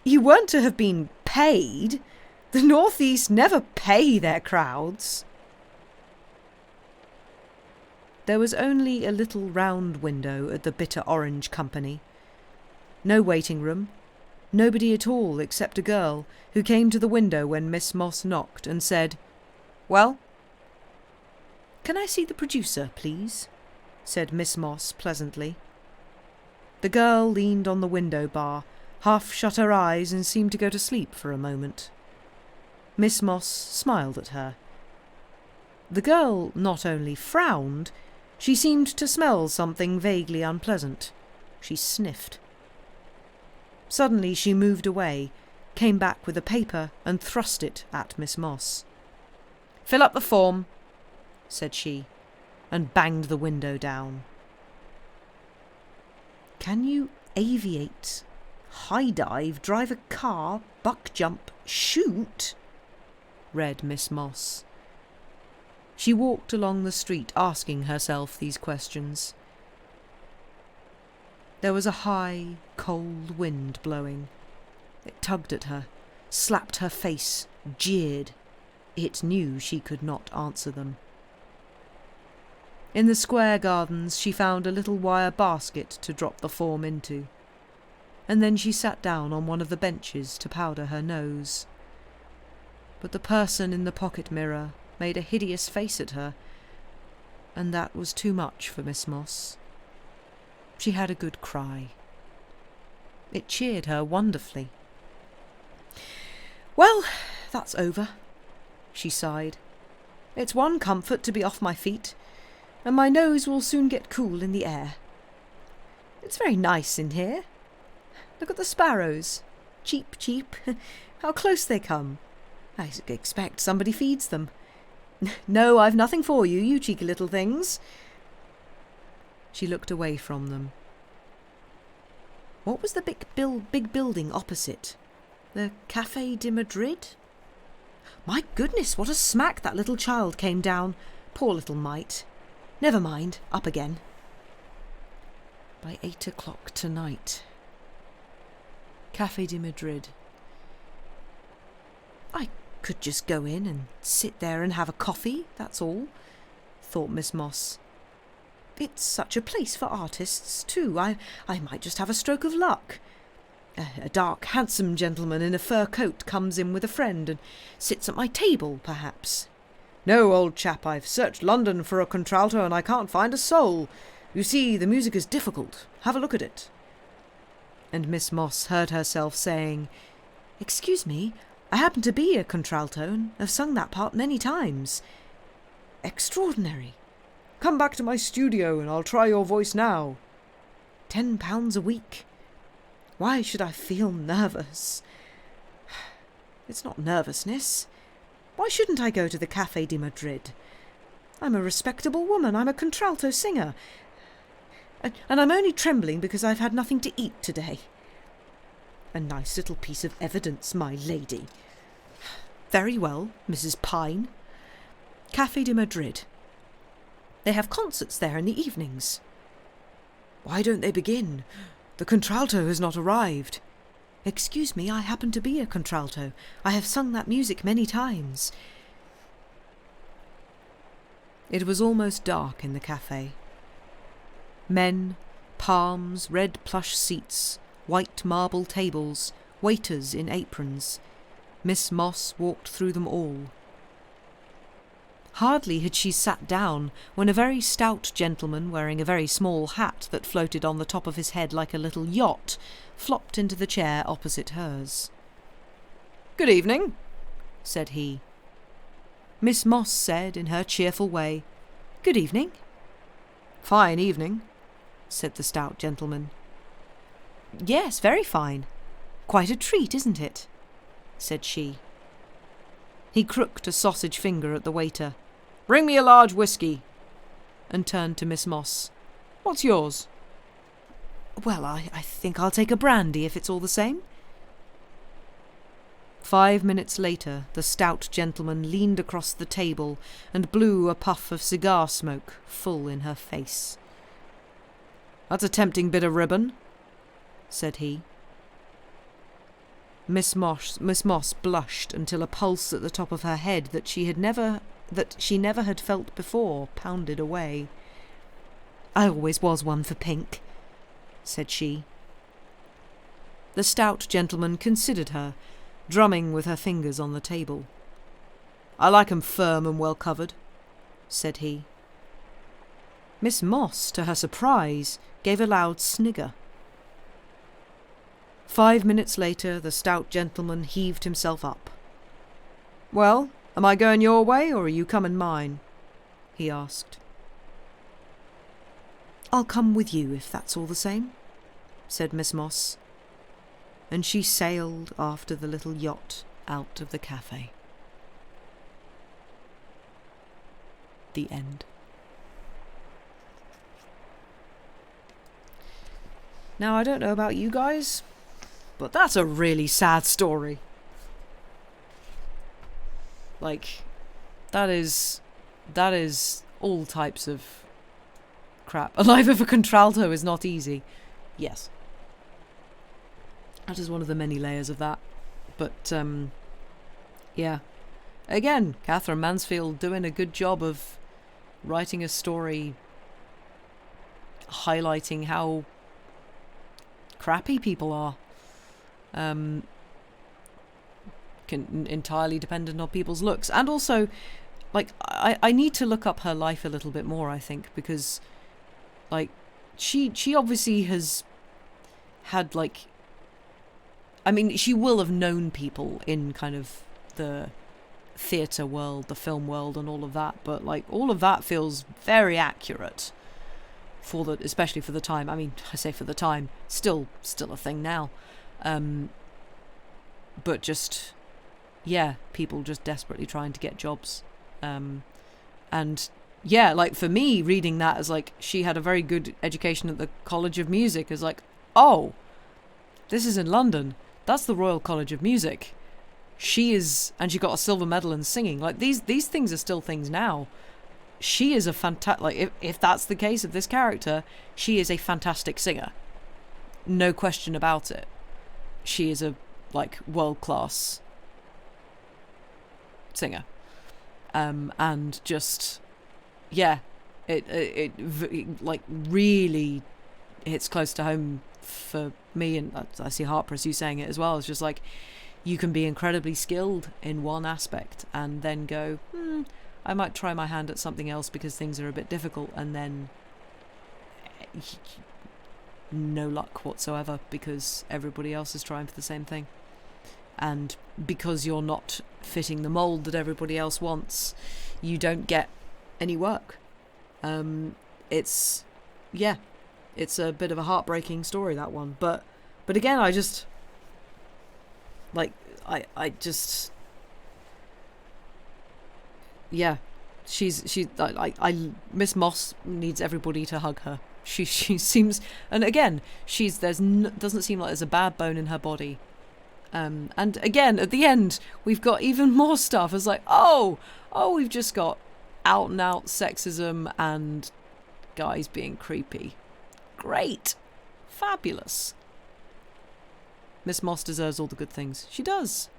you weren't to have been paid. The northeast never pay their crowds. There was only a little round window at the Bitter Orange Company. No waiting room. Nobody at all except a girl who came to the window when Miss Moss knocked and said, Well? Can I see the producer, please? Said Miss Moss pleasantly. The girl leaned on the window bar, half shut her eyes and seemed to go to sleep for a moment. Miss Moss smiled at her. The girl not only frowned, she seemed to smell something vaguely unpleasant. She sniffed. Suddenly she moved away, came back with a paper and thrust it at Miss Moss. Fill up the form, said she, and banged the window down. Can you aviate, high dive, drive a car, buck jump, shoot? Read Miss Moss. She walked along the street asking herself these questions. There was a high, cold wind blowing. It tugged at her, slapped her face, jeered. It knew she could not answer them. In the square gardens she found a little wire basket to drop the form into, and then she sat down on one of the benches to powder her nose. But the person in the pocket mirror made a hideous face at her, and that was too much for Miss Moss. She had a good cry. It cheered her wonderfully. Well, that's over, she sighed. It's one comfort to be off my feet, and my nose will soon get cool in the air. It's very nice in here. Look at the sparrows. Cheep, cheep. How close they come. I expect somebody feeds them. No, I've nothing for you, you cheeky little things. She looked away from them. What was the big building opposite? The Café de Madrid? My goodness, what a smack that little child came down. Poor little mite. Never mind, up again. By 8 o'clock tonight. Café de Madrid. I could just go in and sit there and have a coffee, that's all, thought Miss Moss. It's such a place for artists, too. I might just have a stroke of luck. A dark, handsome gentleman in a fur coat comes in with a friend and sits at my table, perhaps. No, old chap, I've searched London for a contralto and I can't find a soul. You see, the music is difficult. Have a look at it. And Miss Moss heard herself saying, Excuse me, I happen to be a contralto and have sung that part many times. Extraordinary. Come back to my studio and I'll try your voice now. £10 a week. Why should I feel nervous? It's not nervousness. Why shouldn't I go to the Café de Madrid? I'm a respectable woman. I'm a contralto singer. And I'm only trembling because I've had nothing to eat today. A nice little piece of evidence, my lady. Very well, Mrs. Pine. Café de Madrid. They have concerts there in the evenings. Why don't they begin? The contralto has not arrived. Excuse me, I happen to be a contralto. I have sung that music many times. It was almost dark in the cafe. Men, palms, red plush seats, white marble tables, waiters in aprons. Miss Moss walked through them all. Hardly had she sat down when a very stout gentleman wearing a very small hat that floated on the top of his head like a little yacht flopped into the chair opposite hers. "Good evening," said he. Miss Moss said in her cheerful way, "Good evening." "Fine evening." said the stout gentleman. Yes, very fine. Quite a treat, isn't it? Said she. He crooked a sausage finger at the waiter. Bring me a large whisky, and turned to Miss Moss. What's yours? Well, I think I'll take a brandy if it's all the same. 5 minutes later, the stout gentleman leaned across the table and blew a puff of cigar smoke full in her face. That's a tempting bit of ribbon, said he. Miss Moss blushed until a pulse at the top of her head that she never had felt before pounded away. I always was one for pink, said she. The stout gentleman considered her, drumming with her fingers on the table. I like 'em firm and well covered, said he. Miss Moss, to her surprise, gave a loud snigger. 5 minutes later, the stout gentleman heaved himself up. Well, am I going your way, or are you coming mine? He asked. I'll come with you, if that's all the same, said Miss Moss, and she sailed after the little yacht out of the cafe. The end. Now, I don't know about you guys, but that's a really sad story. Like, that is all types of crap. A life of a contralto is not easy. Yes. That is one of the many layers of that. But, yeah. Again, Katherine Mansfield doing a good job of writing a story highlighting how crappy people are. Entirely dependent on people's looks. And also, like, I need to look up her life a little bit more, I think, because, like, she obviously has had, like, I mean, she will have known people in kind of the theatre world, the film world and all of that, but, like, all of that feels very accurate especially for the time. I mean, I say for the time, still a thing now. But just, yeah, people just desperately trying to get jobs. And yeah, like, for me, reading that as, like, she had a very good education at the College of Music is like, oh, this is in London. That's the Royal College of Music. And she got a silver medal in singing. Like, these things are still things now. She is a fantastic, like, if that's the case of this character, she is a fantastic singer. No question about it. She is a, like, world-class singer. And just, yeah, it like, really hits close to home for me, and I see Harper as you saying it as well. It's just like, you can be incredibly skilled in one aspect and then go, I might try my hand at something else because things are a bit difficult, and then no luck whatsoever because everybody else is trying for the same thing. And because you're not fitting the mould that everybody else wants, you don't get any work. It's a bit of a heartbreaking story, that one. But again, I just, like, I just, yeah, she's I Miss Moss needs everybody to hug her. She seems, and again, doesn't seem like there's a bad bone in her body. And again, at the end, we've got even more stuff. It's like, oh, we've just got out and out sexism and guys being creepy. Great. Fabulous. Miss Moss deserves all the good things. She does.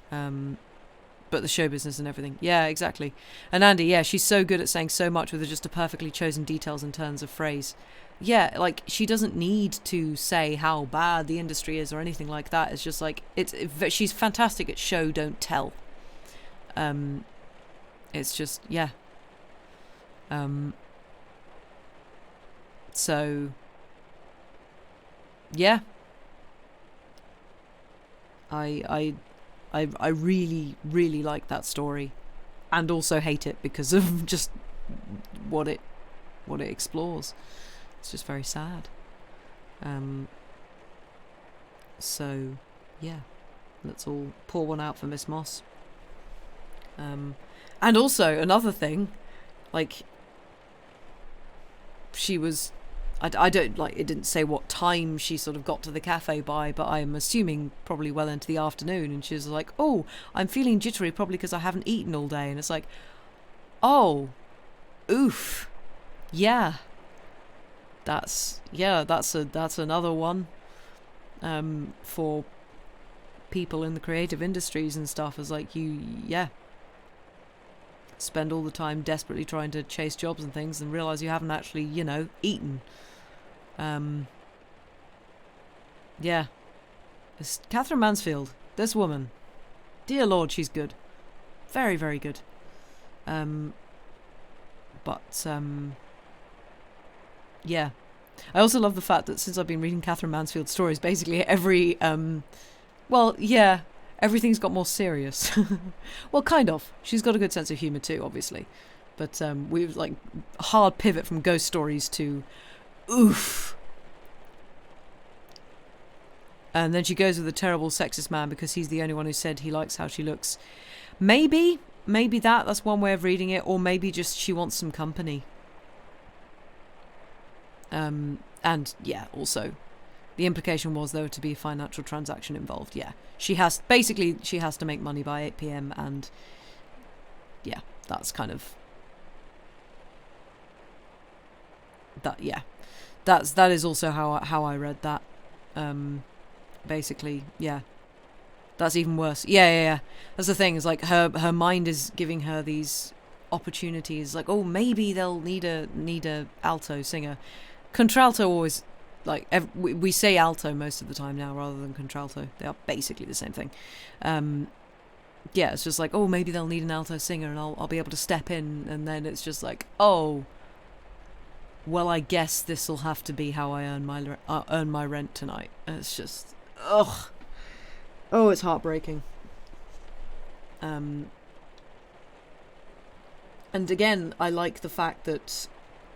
But the show business and everything. Yeah, exactly. And Andy, yeah, she's so good at saying so much with just a perfectly chosen details and turns of phrase. Yeah, like, she doesn't need to say how bad the industry is or anything like that. It's just like, she's fantastic at show, don't tell. It's just, yeah. So, yeah. I really, really like that story, and also hate it because of just what it explores. It's just very sad. So, yeah, let's all pour one out for Miss Moss. And also, another thing, like, she was... I don't, like, it didn't say what time she sort of got to the cafe by, but I'm assuming probably well into the afternoon, and she was like, oh, I'm feeling jittery, probably because I haven't eaten all day. And it's like, oh, oof, yeah, that's another one, for people in the creative industries and stuff, is like, spend all the time desperately trying to chase jobs and things and realise you haven't actually, eaten. It's Katherine Mansfield, this woman. Dear Lord, she's good. Very, very good. Yeah. I also love the fact that since I've been reading Katherine Mansfield stories, basically everything's got more serious. Well, kind of. She's got a good sense of humour too, obviously. But we've, like, hard pivot from ghost stories to oof. And then she goes with a terrible sexist man because he's the only one who said he likes how she looks. Maybe that's one way of reading it, or maybe just she wants some company. And also the implication was there to be a financial transaction involved. Yeah, she has to make money by 8 p.m. and yeah, that's kind of that. Yeah, that is also how I read that. Basically, yeah, that's even worse. Yeah. That's the thing. Is like her mind is giving her these opportunities. Like, oh, maybe they'll need a alto singer. Contralto always, like, we say alto most of the time now rather than contralto. They are basically the same thing. Yeah, it's just like, oh, maybe they'll need an alto singer and I'll be able to step in, and then it's just like, oh, well, I guess this will have to be how I earn my rent tonight. And it's just, ugh. Oh, it's heartbreaking. And again, I like the fact that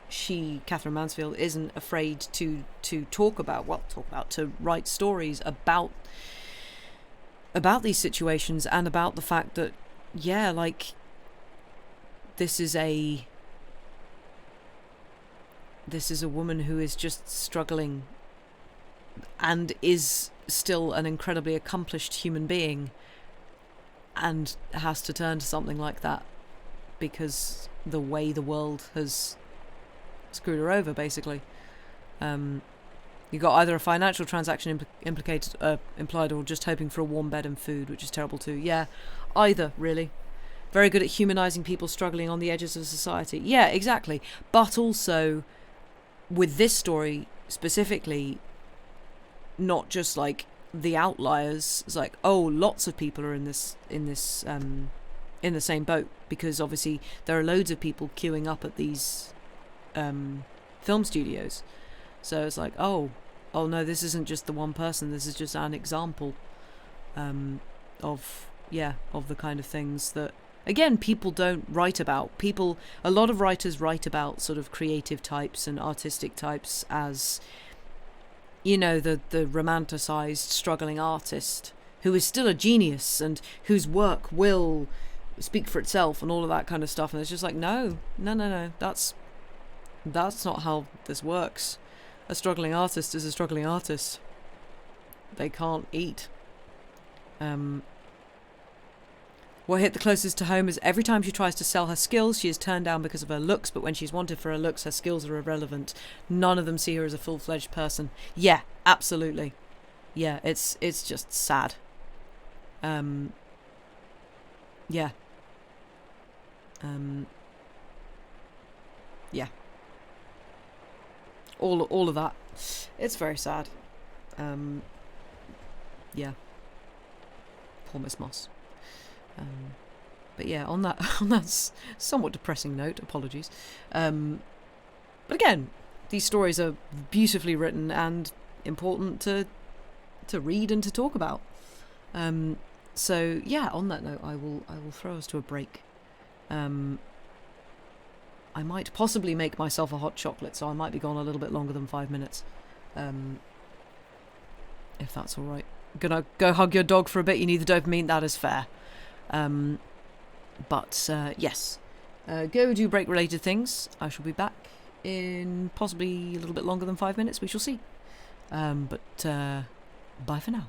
Katherine Mansfield, isn't afraid to write stories about these situations, and about the fact that, yeah, like, this is a woman who is just struggling and is still an incredibly accomplished human being, and has to turn to something like that because the way the world has screwed her over, basically. You got either a financial transaction implied, or just hoping for a warm bed and food, which is terrible too. Yeah, either, really. Very good at humanising people struggling on the edges of society. Yeah, exactly. But also, with this story specifically, not just like the outliers. It's like, oh, lots of people are in the same boat, because obviously there are loads of people queuing up at these film studios. So it's like, oh no, this isn't just the one person, this is just an example of the kind of things that, again, people don't write about. A lot of writers write about sort of creative types and artistic types as, the romanticized struggling artist who is still a genius and whose work will speak for itself and all of that kind of stuff. And it's just like, no, that's not how this works. A struggling artist is a struggling artist. They can't eat. What hit the closest to home is every time she tries to sell her skills, she is turned down because of her looks, but when she's wanted for her looks, her skills are irrelevant. None of them see her as a full-fledged person. Yeah, absolutely. Yeah, it's just sad. Yeah. Yeah. All of that. It's very sad. Yeah. Poor Miss Moss. But yeah, on that somewhat depressing note, apologies. But again, these stories are beautifully written and important to read and to talk about. So yeah, on that note, I will throw us to a break. I might possibly make myself a hot chocolate, so I might be gone a little bit longer than 5 minutes. If that's all right. Gonna go hug your dog for a bit. You need the dopamine. That is fair. But yes, go do break-related things. I shall be back in possibly a little bit longer than 5 minutes. We shall see. But bye for now.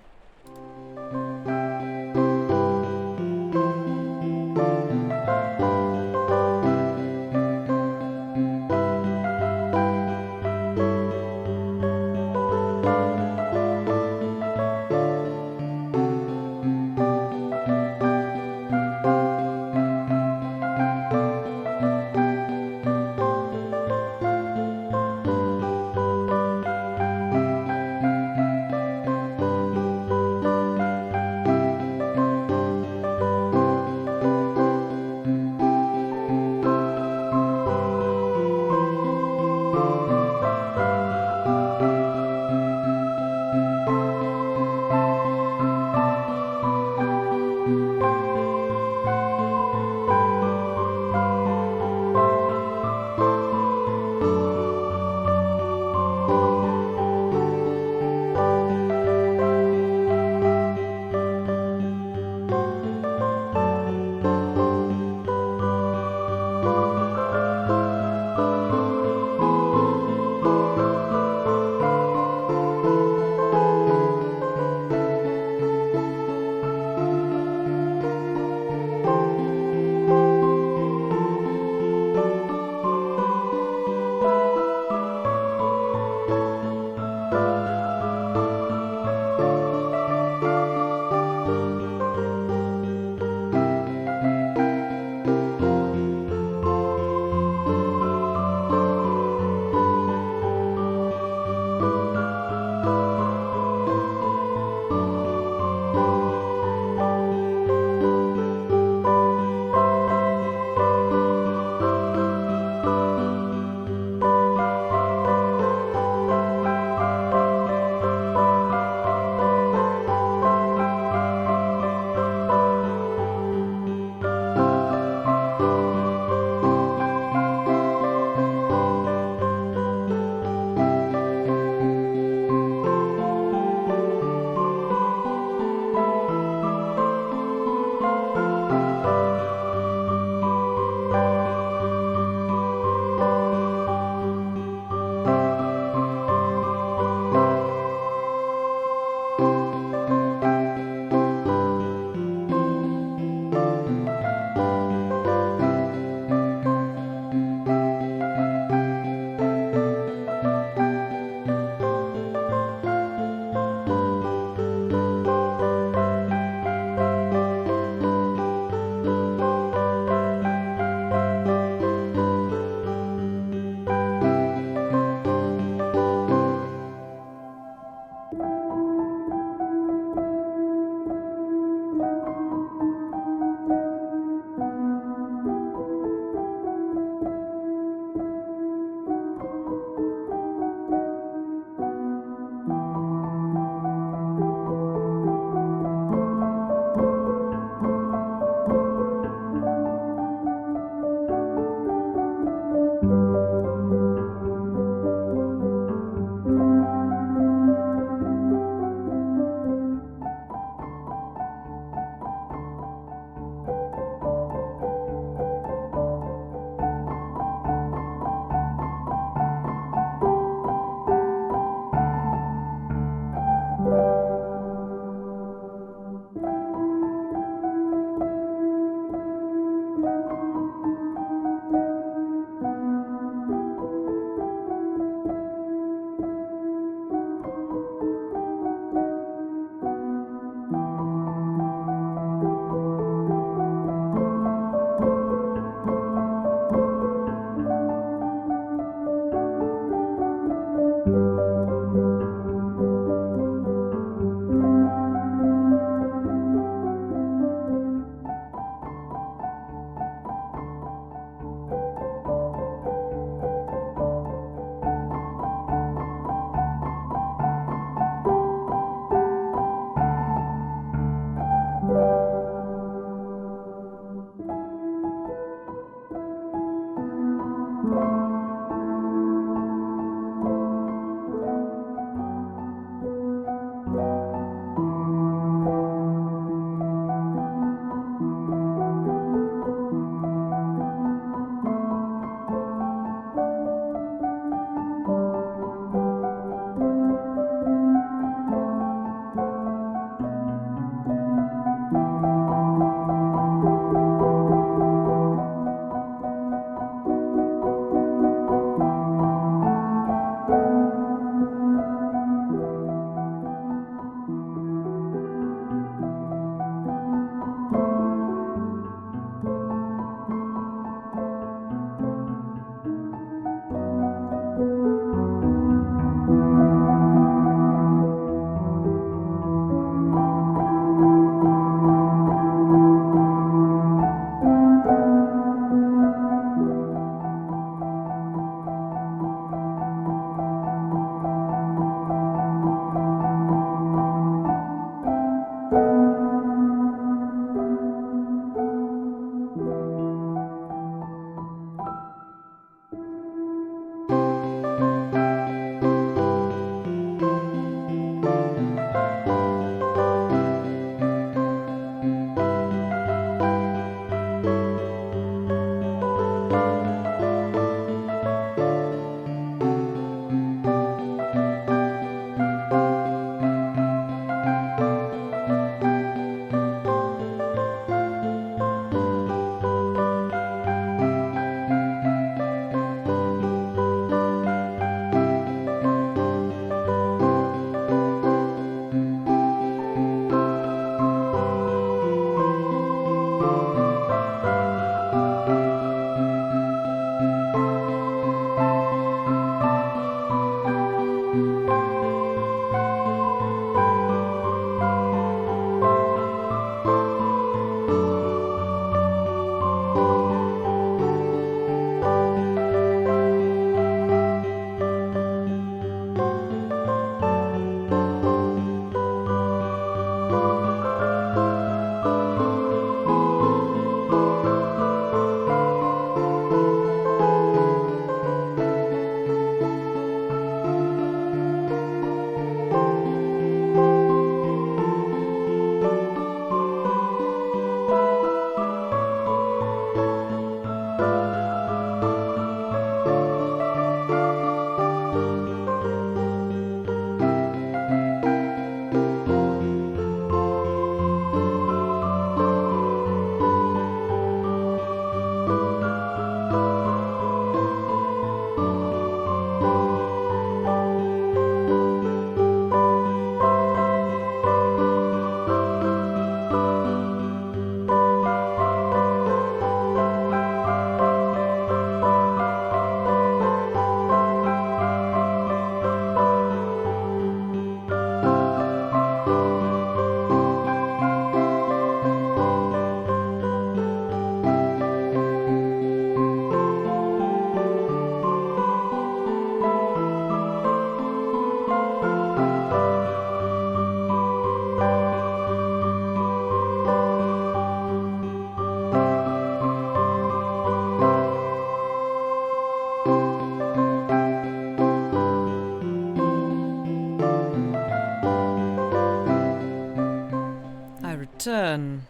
return.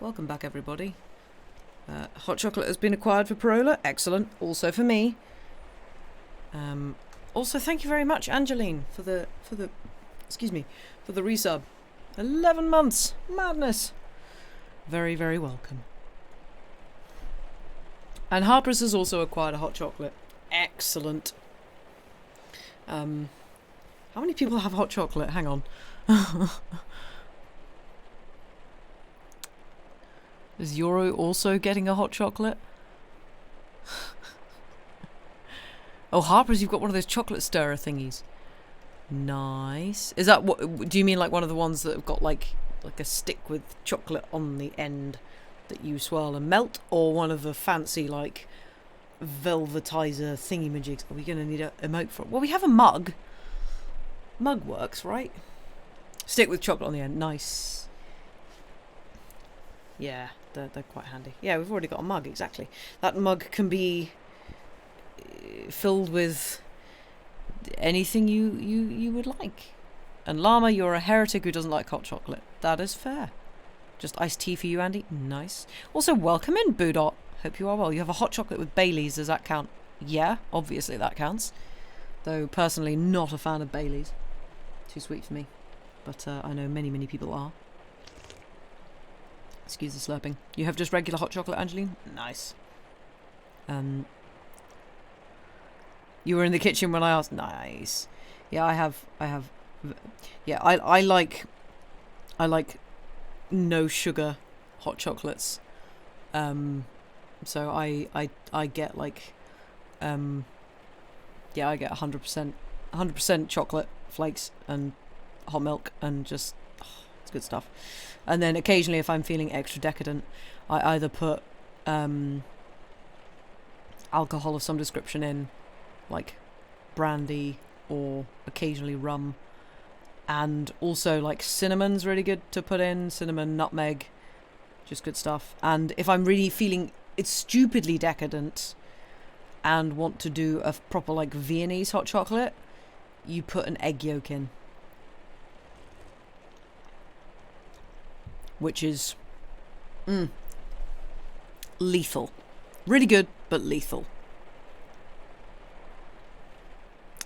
Welcome back, everybody. Hot chocolate has been acquired for Parola. Excellent. Also for me. Also, thank you very much, Angeline, for the resub. 11 months. Madness. Very, very welcome. And Harper's has also acquired a hot chocolate. Excellent. How many people have hot chocolate? Hang on. Is Yoro also getting a hot chocolate? Oh, Harper's, you've got one of those chocolate stirrer thingies. Nice. Is that what? Do you mean like one of the ones that have got like a stick with chocolate on the end that you swirl and melt, or one of the fancy like velvetizer thingy-majigs? Are we going to need a emote for it? Well, we have a mug. Mug works, right? Stick with chocolate on the end. Nice. Yeah, they're quite handy. Yeah, we've already got a mug, exactly. That mug can be filled with anything you would like. And Llama, you're a heretic who doesn't like hot chocolate. That is fair. Just iced tea for you, Andy. Nice. Also, welcome in, Boodot. Hope you are well. You have a hot chocolate with Baileys. Does that count? Yeah, obviously that counts. Though, personally, not a fan of Baileys. Too sweet for me. But I know many, many people are. Excuse the slurping. You have just regular hot chocolate, Angeline? Nice. You were in the kitchen when I asked. Nice. Yeah, I have. Yeah, I like no sugar hot chocolates. So I get like yeah, I get 100% chocolate flakes and hot milk and just it's good stuff. And then occasionally, if I'm feeling extra decadent, I either put alcohol of some description in, like brandy or occasionally rum, and also like cinnamon's really good to put in. Cinnamon, nutmeg, just good stuff. And if I'm really feeling it's stupidly decadent and want to do a proper like Viennese hot chocolate, you put an egg yolk in, which is lethal. Really good, but lethal.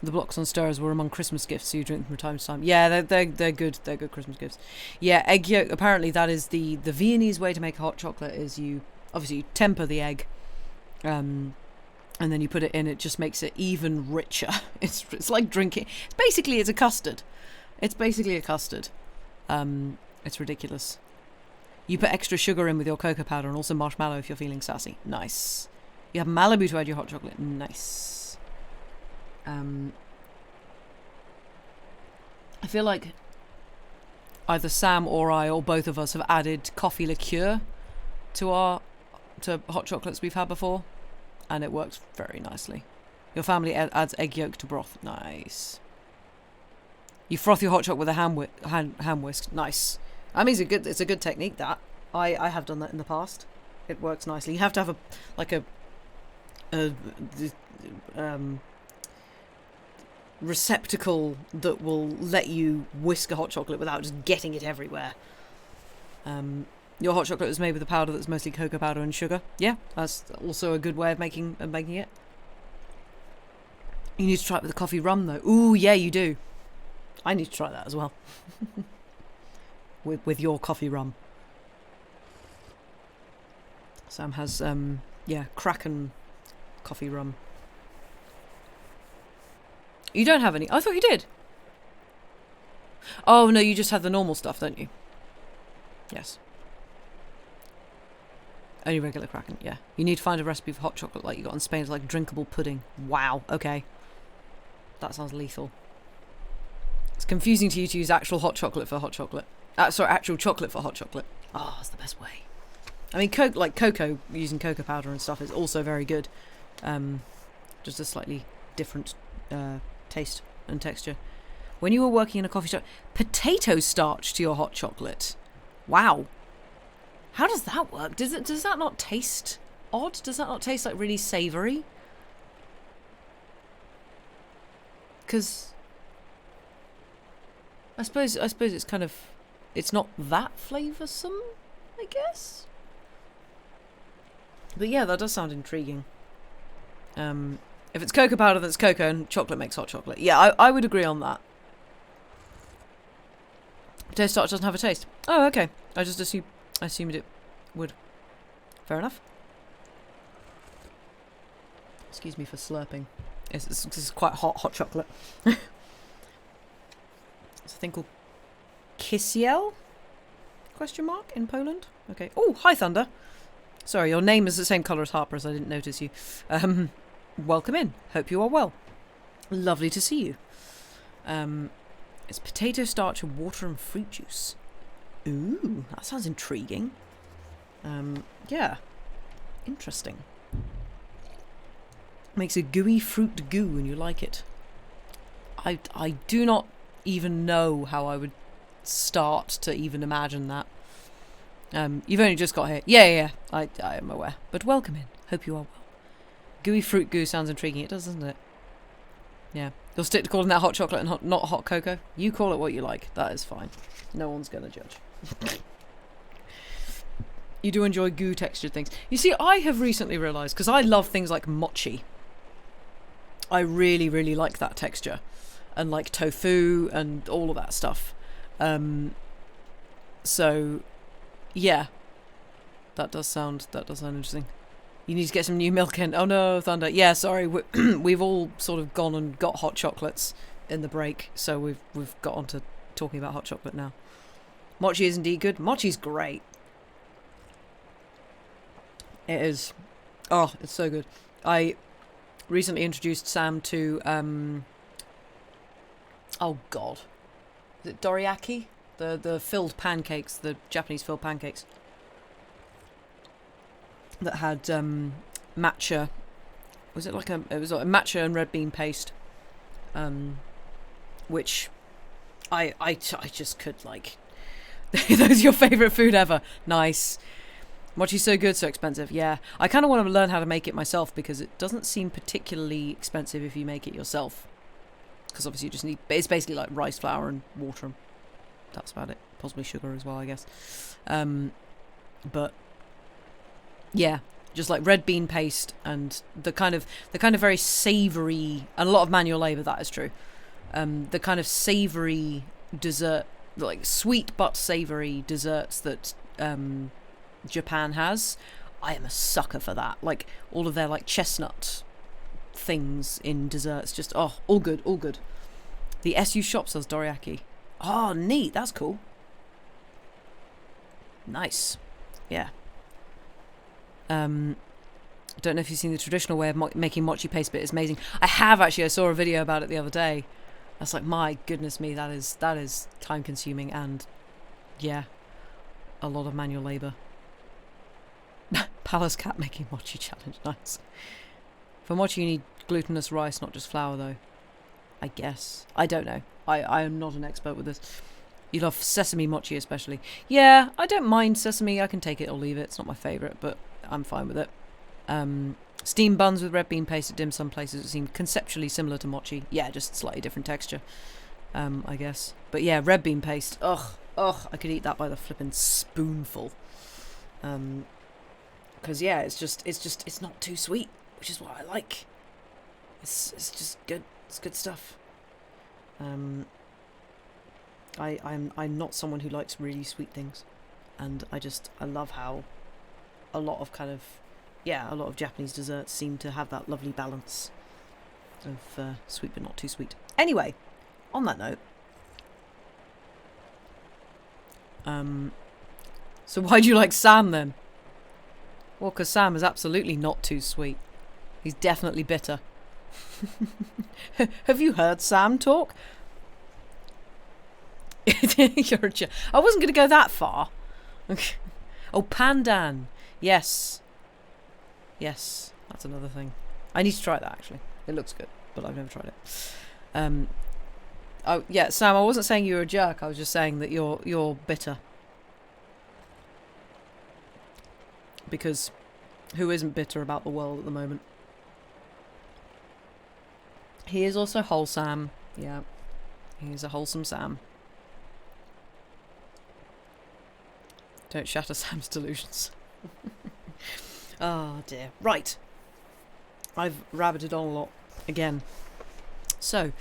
The blocks on stirrers were among Christmas gifts, so you drink them from time to time. Yeah, they're good. They're good Christmas gifts. Yeah, egg yolk. Apparently, that is the Viennese way to make a hot chocolate. Is you temper the egg, and then you put it in. It just makes it even richer. It's like drinking. It's a custard. It's basically a custard. It's ridiculous. You put extra sugar in with your cocoa powder and also marshmallow if you're feeling sassy. Nice. You have Malibu to add your hot chocolate. Nice. I feel like either Sam or I or both of us have added coffee liqueur to hot chocolates we've had before, and it works very nicely. Your family adds egg yolk to broth. Nice. You froth your hot chocolate with a hand whisk. Nice. I mean, it's a good technique. That I have done that in the past. It works nicely. You have to have a receptacle that will let you whisk a hot chocolate without just getting it everywhere. Your hot chocolate is made with a powder that's mostly cocoa powder and sugar. Yeah, that's also a good way of making it. You need to try it with the coffee rum though. Ooh, yeah, you do. I need to try that as well. with your coffee rum. Sam has Kraken coffee rum. You don't have any? I thought you did. Oh no, you just have the normal stuff, don't you? Yes. Only regular Kraken, yeah. You need to find a recipe for hot chocolate like you got in Spain. It's like drinkable pudding. Wow, okay. That sounds lethal. It's confusing to you to use actual hot chocolate for hot chocolate. Actual chocolate for hot chocolate. Oh, it's the best way. I mean, cocoa, using cocoa powder and stuff is also very good. Just a slightly different taste and texture. When you were working in a coffee shop, potato starch to your hot chocolate. Wow. How does that work? Does that not taste odd? Does that not taste like really savoury? Because I suppose it's kind of, it's not that flavoursome. I guess. But yeah, that does sound intriguing. If it's cocoa powder, then it's cocoa, and chocolate makes hot chocolate. Yeah, I would agree on that. Potato starch doesn't have a taste. Oh, okay. I just assumed it would. Fair enough. Excuse me for slurping. This is quite hot chocolate. It's a thing called Kisiel? Question mark in Poland. Okay. Oh, hi Thunder. Sorry, your name is the same colour as Harper's. I didn't notice you. Welcome in. Hope you are well. Lovely to see you. It's potato starch, water, and fruit juice. Ooh, that sounds intriguing. Yeah. Interesting. Makes a gooey fruit goo when you like it. I do not even know how I would start to even imagine that. You've only just got here. Yeah, I am aware. But welcome in. Hope you are well. Gooey fruit goo sounds intriguing. It does, doesn't it? Yeah. You'll stick to calling that hot chocolate and not hot cocoa? You call it what you like. That is fine. No one's going to judge. You do enjoy goo textured things. You see, I have recently realised, because I love things like mochi. I really, really like that texture. And like tofu and all of that stuff. So, yeah. That does sound interesting. You need to get some new milk in. Oh no, Thunder. Yeah, sorry. We've all sort of gone and got hot chocolates in the break. So we've got on to talking about hot chocolate now. Mochi is indeed good. Mochi's great. It is. Oh, it's so good. I recently introduced Sam to, oh god. Is it dorayaki? The filled pancakes, the Japanese filled pancakes. That had matcha. Was it like it was like matcha and red bean paste. Which I just could like. Those are your favourite food ever. Nice. Mochi's so good, so expensive. Yeah. I kind of want to learn how to make it myself because it doesn't seem particularly expensive if you make it yourself. Because obviously you just need... It's basically like rice flour and water. And that's about it. Possibly sugar as well, I guess. But... yeah. Just like red bean paste and the kind of very savoury... And a lot of manual labour, that is true. The kind of savoury dessert... Like sweet but savoury desserts that... Japan has. I am a sucker for that. Like all of their like chestnut things in desserts. Just all good. The SU shop sells dorayaki. Oh, neat. That's cool. Nice. Yeah. Don't know if you've seen the traditional way of making mochi paste, but it's amazing. I have actually. I saw a video about it the other day. I was like, my goodness me, that is time consuming and yeah, a lot of manual labour. Palace Cat making mochi challenge. Nice. For mochi you need glutinous rice, not just flour though. I guess. I don't know. I am not an expert with this. You love sesame mochi especially. Yeah, I don't mind sesame. I can take it or leave it. It's not my favourite, but I'm fine with it. Steamed buns with red bean paste at dim sum places seem conceptually similar to mochi. Yeah, just slightly different texture. I guess. But yeah, red bean paste. Ugh, I could eat that by the flippin' spoonful. Because yeah, it's not too sweet, which is what I like. It's just good. It's good stuff. I'm not someone who likes really sweet things, and I love how a lot of Japanese desserts seem to have that lovely balance of sweet but not too sweet. Anyway, on that note, so why do you like Sam then? Well, because Sam is absolutely not too sweet. He's definitely bitter. Have you heard Sam talk? You're a jerk. I wasn't going to go that far. Okay. Oh, pandan. Yes, that's another thing. I need to try that, actually. It looks good, but I've never tried it. Oh, yeah, Sam, I wasn't saying you were a jerk. I was just saying that you're bitter. Because who isn't bitter about the world at the moment? He is also wholesome. Yeah, he is a wholesome Sam. Don't shatter Sam's delusions. Oh dear. Right. I've rabbited on a lot again. So,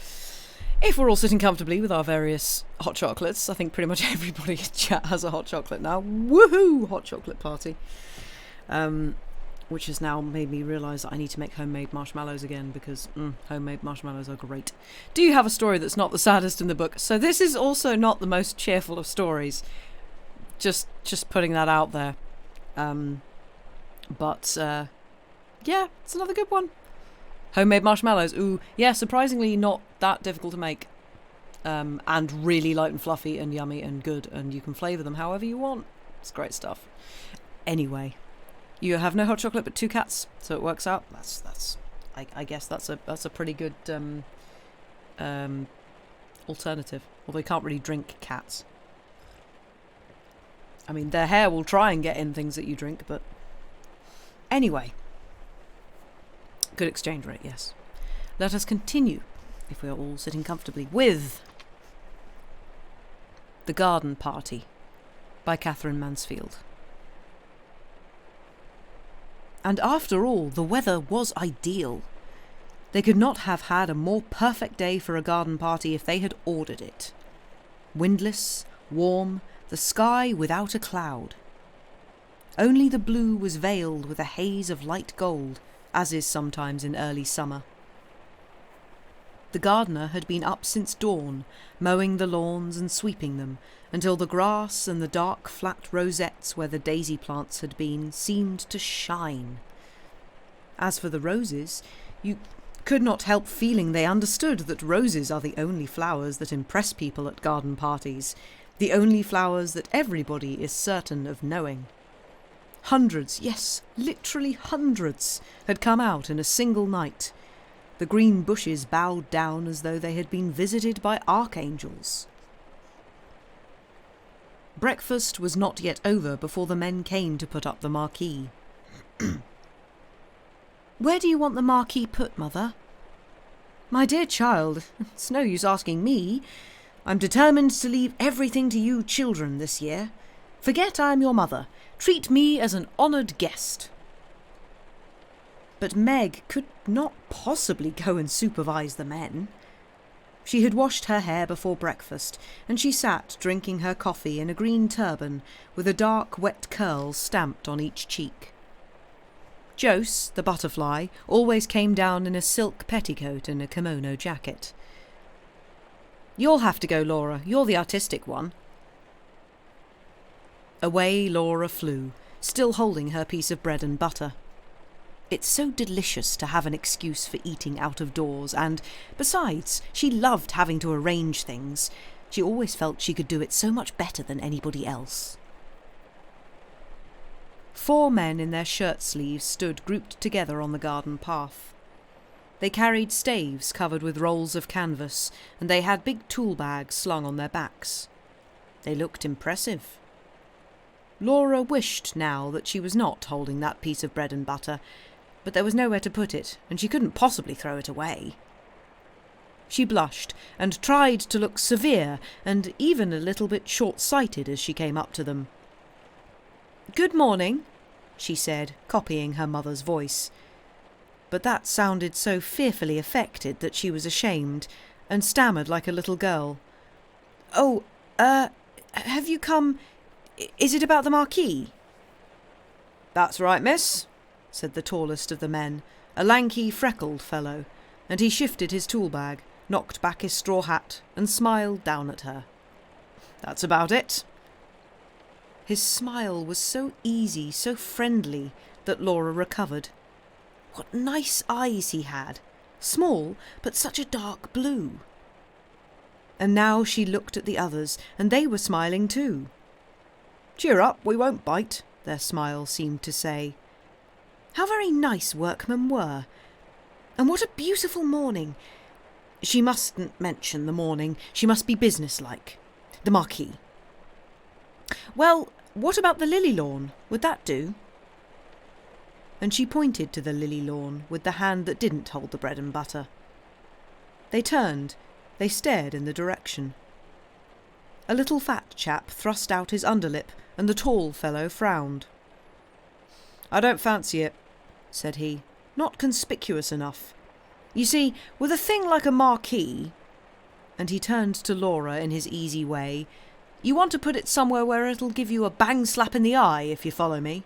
if we're all sitting comfortably with our various hot chocolates, I think pretty much everybody in chat has a hot chocolate now. Woohoo! Hot chocolate party. Which has now made me realise that I need to make homemade marshmallows again, because homemade marshmallows are great. Do you have a story that's not the saddest in the book? So this is also not the most cheerful of stories. Just putting that out there. But yeah, it's another good one. Homemade marshmallows. Ooh, yeah, surprisingly not that difficult to make. And really light and fluffy and yummy and good, and you can flavour them however you want. It's great stuff. Anyway, you have no hot chocolate but 2 cats, so it works out. I guess that's a pretty good alternative. Although you can't really drink cats. I mean, their hair will try and get in things that you drink, but anyway. Good exchange rate, yes. Let us continue, if we are all sitting comfortably, with The Garden Party by Katherine Mansfield. And after all, the weather was ideal. They could not have had a more perfect day for a garden party if they had ordered it. Windless, warm, the sky without a cloud. Only the blue was veiled with a haze of light gold, as is sometimes in early summer. The gardener had been up since dawn, mowing the lawns and sweeping them, until the grass and the dark flat rosettes where the daisy plants had been seemed to shine. As for the roses, you could not help feeling they understood that roses are the only flowers that impress people at garden parties, the only flowers that everybody is certain of knowing. Hundreds, yes, literally hundreds, had come out in a single night. The green bushes bowed down as though they had been visited by archangels. Breakfast was not yet over before the men came to put up the marquee. "Where do you want the marquee put, Mother?" "My dear child, it's no use asking me. I'm determined to leave everything to you children this year. Forget I am your mother. Treat me as an honoured guest." But Meg could not possibly go and supervise the men. She had washed her hair before breakfast, and she sat drinking her coffee in a green turban with a dark wet curl stamped on each cheek. Jose, the butterfly, always came down in a silk petticoat and a kimono jacket. "You'll have to go, Laura. You're the artistic one." Away Laura flew, still holding her piece of bread and butter. It's so delicious to have an excuse for eating out of doors, and, besides, she loved having to arrange things. She always felt she could do it so much better than anybody else. 4 men in their shirt sleeves stood grouped together on the garden path. They carried staves covered with rolls of canvas, and they had big tool bags slung on their backs. They looked impressive. Laura wished now that she was not holding that piece of bread and butter, but there was nowhere to put it, and she couldn't possibly throw it away. She blushed and tried to look severe and even a little bit short-sighted as she came up to them. "Good morning," she said, copying her mother's voice. But that sounded so fearfully affected that she was ashamed, and stammered like a little girl. "Oh, have you come... Is it about the marquee?" "That's right, miss," said the tallest of the men, a lanky, freckled fellow, and he shifted his tool bag, knocked back his straw hat, and smiled down at her. "That's about it." His smile was so easy, so friendly, that Laura recovered. What nice eyes he had, small, but such a dark blue. And now she looked at the others, and they were smiling too. "Cheer up, we won't bite," their smile seemed to say. How very nice workmen were. And what a beautiful morning. She mustn't mention the morning. She must be businesslike. The marquee. "Well, what about the lily lawn? Would that do?" And she pointed to the lily lawn with the hand that didn't hold the bread and butter. They turned. They stared in the direction. A little fat chap thrust out his underlip and the tall fellow frowned. "I don't fancy it," said he. "Not conspicuous enough. You see, with a thing like a marquee," and he turned to Laura in his easy way, "you want to put it somewhere where it'll give you a bang slap in the eye, if you follow me."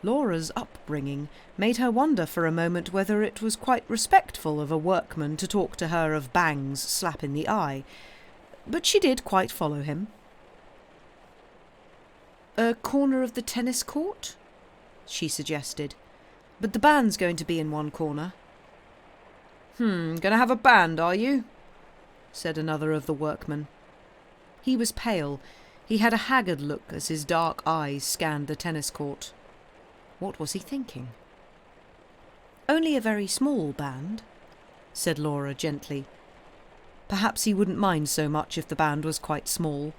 Laura's upbringing made her wonder for a moment whether it was quite respectful of a workman to talk to her of bangs slap in the eye, but she did quite follow him. "A corner of the tennis court?" she suggested. "But the band's going to be in one corner." Gonna have a band, are you?" said another of the workmen. He was pale. He had a haggard look as his dark eyes scanned the tennis court. What was he thinking? "Only a very small band," said Laura gently. Perhaps he wouldn't mind so much if the band was quite small.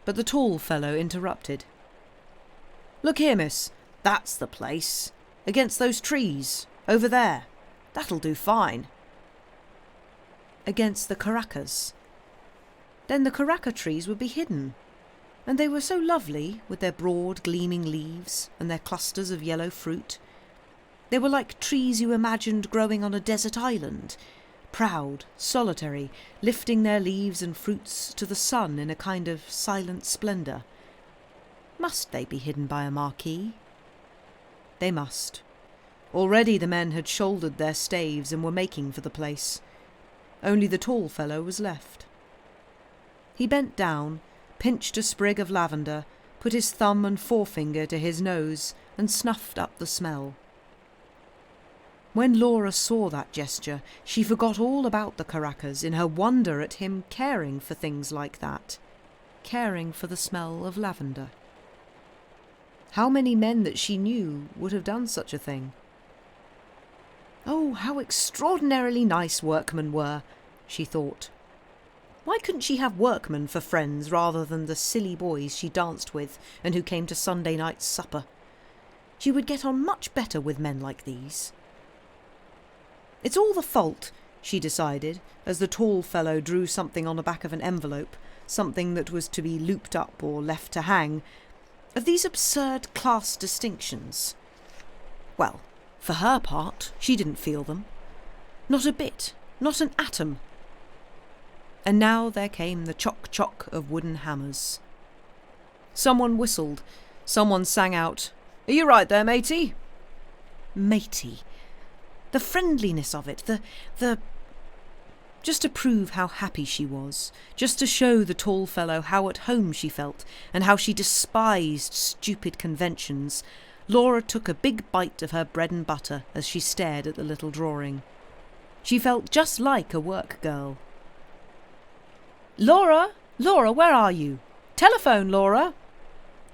But the tall fellow interrupted. "Look here, miss. That's the place. Against those trees. Over there. That'll do fine." Against the caracas. Then the caraca trees would be hidden. And they were so lovely, with their broad gleaming leaves and their clusters of yellow fruit. They were like trees you imagined growing on a desert island, proud, solitary, lifting their leaves and fruits to the sun in a kind of silent splendour. Must they be hidden by a marquee? They must. Already the men had shouldered their staves and were making for the place. Only the tall fellow was left. He bent down, pinched a sprig of lavender, put his thumb and forefinger to his nose, and snuffed up the smell. When Laura saw that gesture, she forgot all about the caracas in her wonder at him caring for things like that, caring for the smell of lavender. How many men that she knew would have done such a thing? Oh, how extraordinarily nice workmen were, she thought. Why couldn't she have workmen for friends rather than the silly boys she danced with and who came to Sunday night's supper? She would get on much better with men like these. It's all the fault, she decided, as the tall fellow drew something on the back of an envelope, something that was to be looped up or left to hang, of these absurd class distinctions. Well, for her part, she didn't feel them. Not a bit, not an atom. And now there came the chock-chock of wooden hammers. Someone whistled. Someone sang out, "Are you right there, matey?" Matey. The friendliness of it, the... Just to prove how happy she was, just to show the tall fellow how at home she felt and how she despised stupid conventions, Laura took a big bite of her bread and butter as she stared at the little drawing. She felt just like a work girl. "Laura! Laura, where are you? Telephone, Laura!"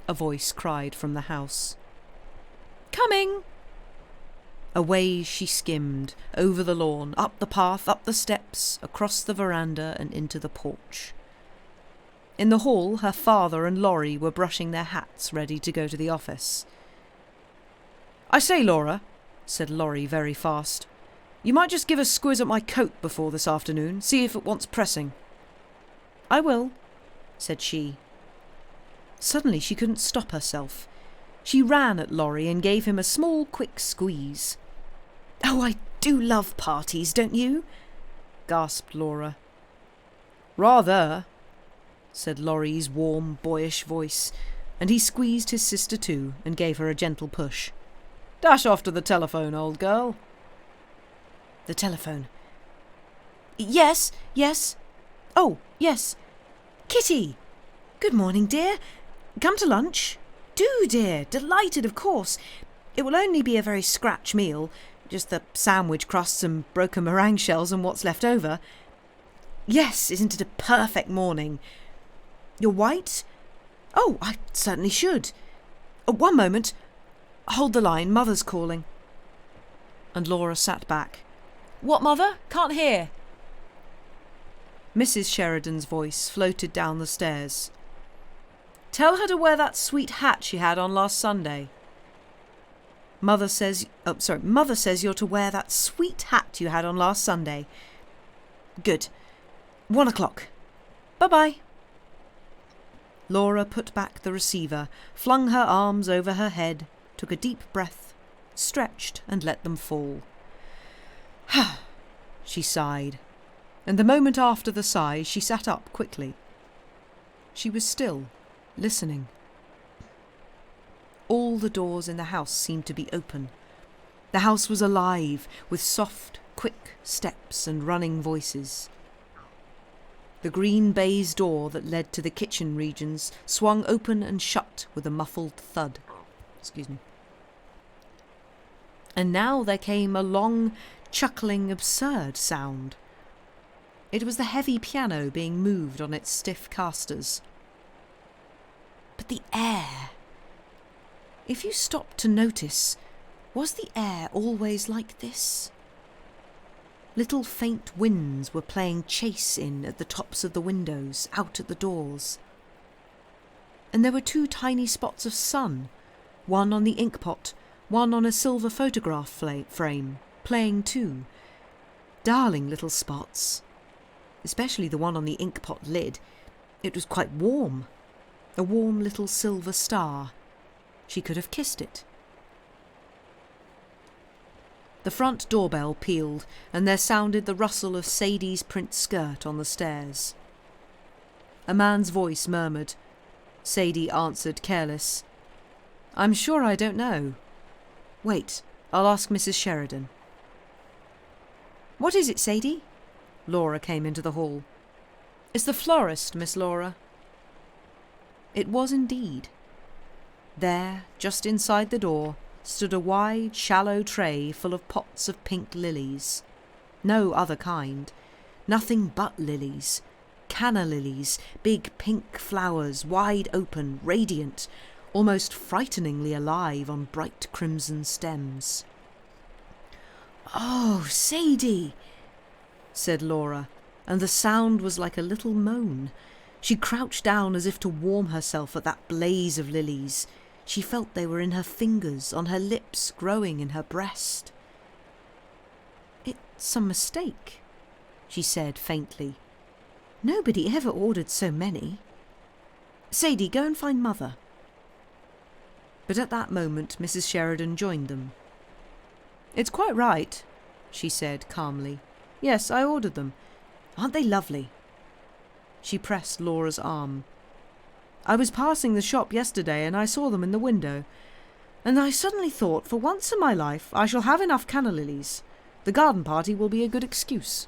a voice cried from the house. "Coming!" Away she skimmed, over the lawn, up the path, up the steps, across the veranda and into the porch. In the hall, her father and Laurie were brushing their hats, ready to go to the office. "I say, Laura," said Laurie very fast, "you might just give a squiz at my coat before this afternoon, see if it wants pressing." "I will," said she. Suddenly she couldn't stop herself. She ran at Laurie and gave him a small, quick squeeze. "Oh, I do love parties, don't you?" gasped Laura. "Rather," said Laurie's warm, boyish voice, and he squeezed his sister too and gave her a gentle push. "Dash off to the telephone, old girl." The telephone. Yes. Oh, yes. "Kitty! Good morning, dear. Come to lunch?" "Do, dear. Delighted, of course. It will only be a very scratch meal. Just the sandwich crusts and broken meringue shells and what's left over." "Yes, isn't it a perfect morning?" "You're white?" "Oh, I certainly should. One moment. Hold the line, Mother's calling." And Laura sat back. "What, Mother? Can't hear." Mrs. Sheridan's voice floated down the stairs. "Tell her to wear that sweet hat she had on last Sunday." Mother says you're to wear that sweet hat you had on last Sunday." "Good. 1 o'clock. Bye-bye." Laura put back the receiver, flung her arms over her head, took a deep breath, stretched and let them fall. "Ha!" she sighed, and the moment after the sigh she sat up quickly. She was still, listening. All the doors in the house seemed to be open. The house was alive with soft, quick steps and running voices. The green baize door that led to the kitchen regions swung open and shut with a muffled thud. Excuse me. And now there came a long, chuckling, absurd sound. It was the heavy piano being moved on its stiff casters. But the air! If you stopped to notice, was the air always like this? Little faint winds were playing chase in at the tops of the windows, out at the doors. And there were 2 tiny spots of sun, one on the inkpot, one on a silver photograph frame, playing too. Darling little spots. Especially the one on the inkpot lid. It was quite warm. A warm little silver star. She could have kissed it. The front doorbell pealed, and there sounded the rustle of Sadie's print skirt on the stairs. A man's voice murmured. Sadie answered, careless. "I'm sure I don't know. Wait, I'll ask Mrs. Sheridan." "What is it, Sadie?" Laura came into the hall. "It's the florist, Miss Laura." It was indeed. There, just inside the door, stood a wide, shallow tray full of pots of pink lilies. No other kind. Nothing but lilies. Canna lilies, big pink flowers, wide open, radiant, almost frighteningly alive on bright crimson stems. "Oh, Sadie!" said Laura, and the sound was like a little moan. She crouched down as if to warm herself at that blaze of lilies. She felt they were in her fingers, on her lips, growing in her breast. "It's a mistake," she said faintly. "Nobody ever ordered so many. Sadie, go and find Mother." But at that moment Mrs. Sheridan joined them. "It's quite right," she said calmly. "Yes, I ordered them. Aren't they lovely?" She pressed Laura's arm. "I was passing the shop yesterday and I saw them in the window. And I suddenly thought, for once in my life, I shall have enough canna lilies. The garden party will be a good excuse."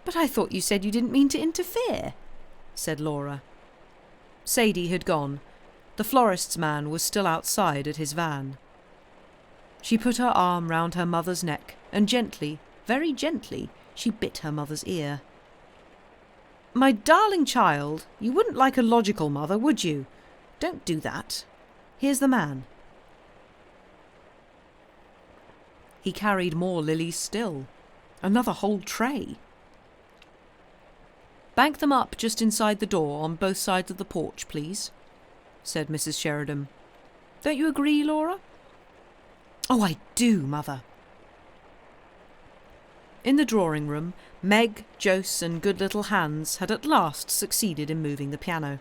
"But I thought you said you didn't mean to interfere," said Laura. Sadie had gone. The florist's man was still outside at his van. She put her arm round her mother's neck and gently, very gently, she bit her mother's ear. "My darling child, you wouldn't like a logical mother, would you? Don't do that. Here's the man." He carried more lilies still. Another whole tray. "Bank them up just inside the door on both sides of the porch, please," said Mrs. Sheridan. "Don't you agree, Laura?" "Oh, I do, Mother." In the drawing room, Meg, Jose and good little Hans had at last succeeded in moving the piano.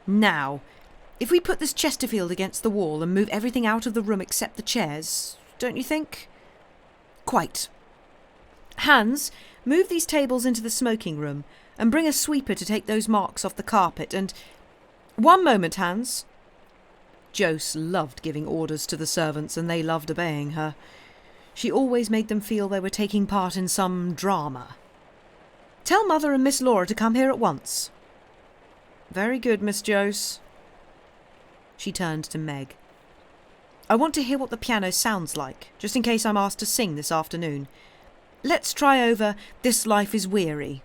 "Now, if we put this Chesterfield against the wall and move everything out of the room except the chairs, don't you think?" "Quite. Hans, move these tables into the smoking room and bring a sweeper to take those marks off the carpet and—" "One moment, Hans." Jose loved giving orders to the servants and they loved obeying her. She always made them feel they were taking part in some drama. "Tell Mother and Miss Laura to come here at once." "Very good, Miss Jose." She turned to Meg. "I want to hear what the piano sounds like, just in case I'm asked to sing this afternoon. Let's try over 'This Life is Weary.'"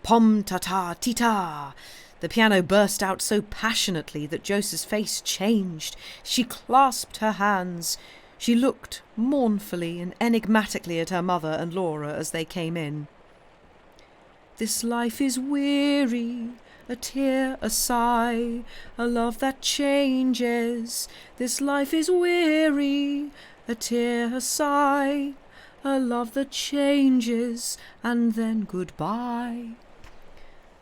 Pom-ta-ta-ti-ta. The piano burst out so passionately that Jose's face changed. She clasped her hands. She looked mournfully and enigmatically at her mother and Laura as they came in. "This life is weary, a tear, a sigh, a love that changes. This life is weary, a tear, a sigh, a love that changes, and then goodbye.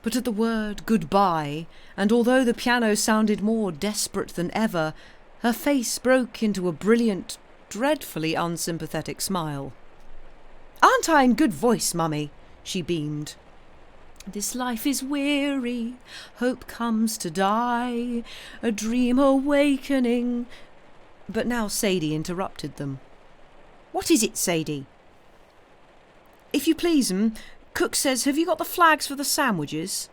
But at the word goodbye, and although the piano sounded more desperate than ever, her face broke into a brilliant, dreadfully unsympathetic smile. "Aren't I in good voice, Mummy?" she beamed. "This life is weary, hope comes to die, a dream awakening." But now Sadie interrupted them. "What is it, Sadie?" "If you please, Cook says, have you got the flags for the sandwiches?"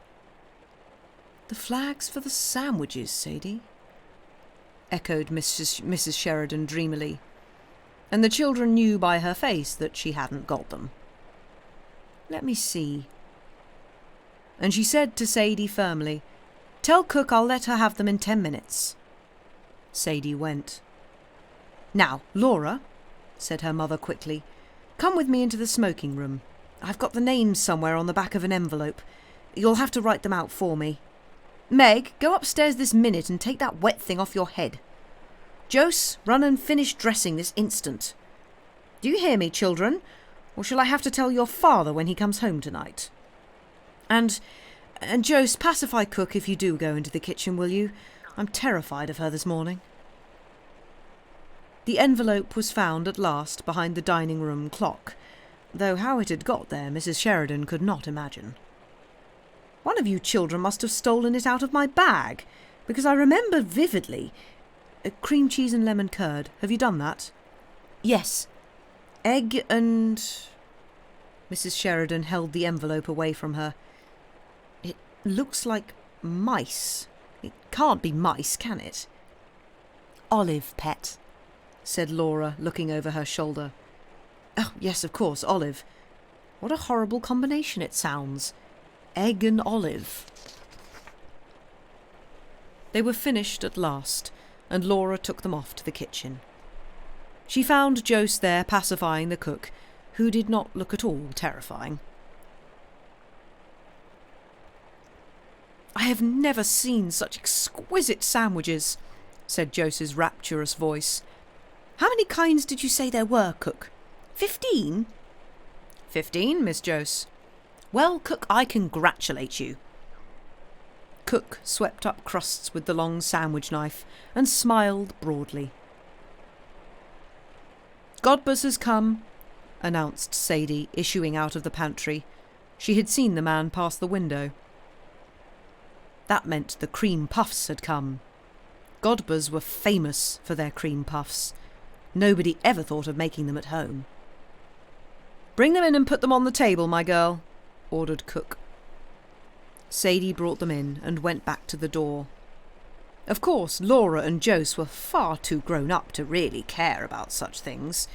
"The flags for the sandwiches, Sadie?" echoed Mrs. Sheridan dreamily, and the children knew by her face that she hadn't got them. "Let me see." And she said to Sadie firmly, "Tell Cook I'll let her have them in 10 minutes. Sadie went. "Now, Laura," said her mother quickly, "come with me into the smoking room. I've got the names somewhere on the back of an envelope. You'll have to write them out for me. Meg, go upstairs this minute and take that wet thing off your head. Jose, run and finish dressing this instant. Do you hear me, children? Or shall I have to tell your father when he comes home tonight? And Jose, pacify Cook if you do go into the kitchen, will you? I'm terrified of her this morning." The envelope was found at last behind the dining room clock, though how it had got there Mrs. Sheridan could not imagine. "One of you children must have stolen it out of my bag, because I remember vividly. Cream cheese and lemon curd. Have you done that?" "Yes. Egg and—" Mrs. Sheridan held the envelope away from her. "It looks like mice. It can't be mice, can it?" "Olive, pet," said Laura, looking over her shoulder. "Oh, yes, of course, olive. What a horrible combination it sounds. Egg and olive." They were finished at last, and Laura took them off to the kitchen. She found Jose there pacifying the cook, who did not look at all terrifying. "I have never seen such exquisite sandwiches," said Jose's rapturous voice. "How many kinds did you say there were, Cook? 15? 15, Miss Jose. Well, Cook, I congratulate you." Cook swept up crusts with the long sandwich knife and smiled broadly. "Godbus has come," announced Sadie, issuing out of the pantry. She had seen the man pass the window. That meant the cream puffs had come. Godbus were famous for their cream puffs. Nobody ever thought of making them at home. "Bring them in and put them on the table, my girl," ordered Cook. Sadie brought them in and went back to the door. Of course, Laura and Jose were far too grown up to really care about such things.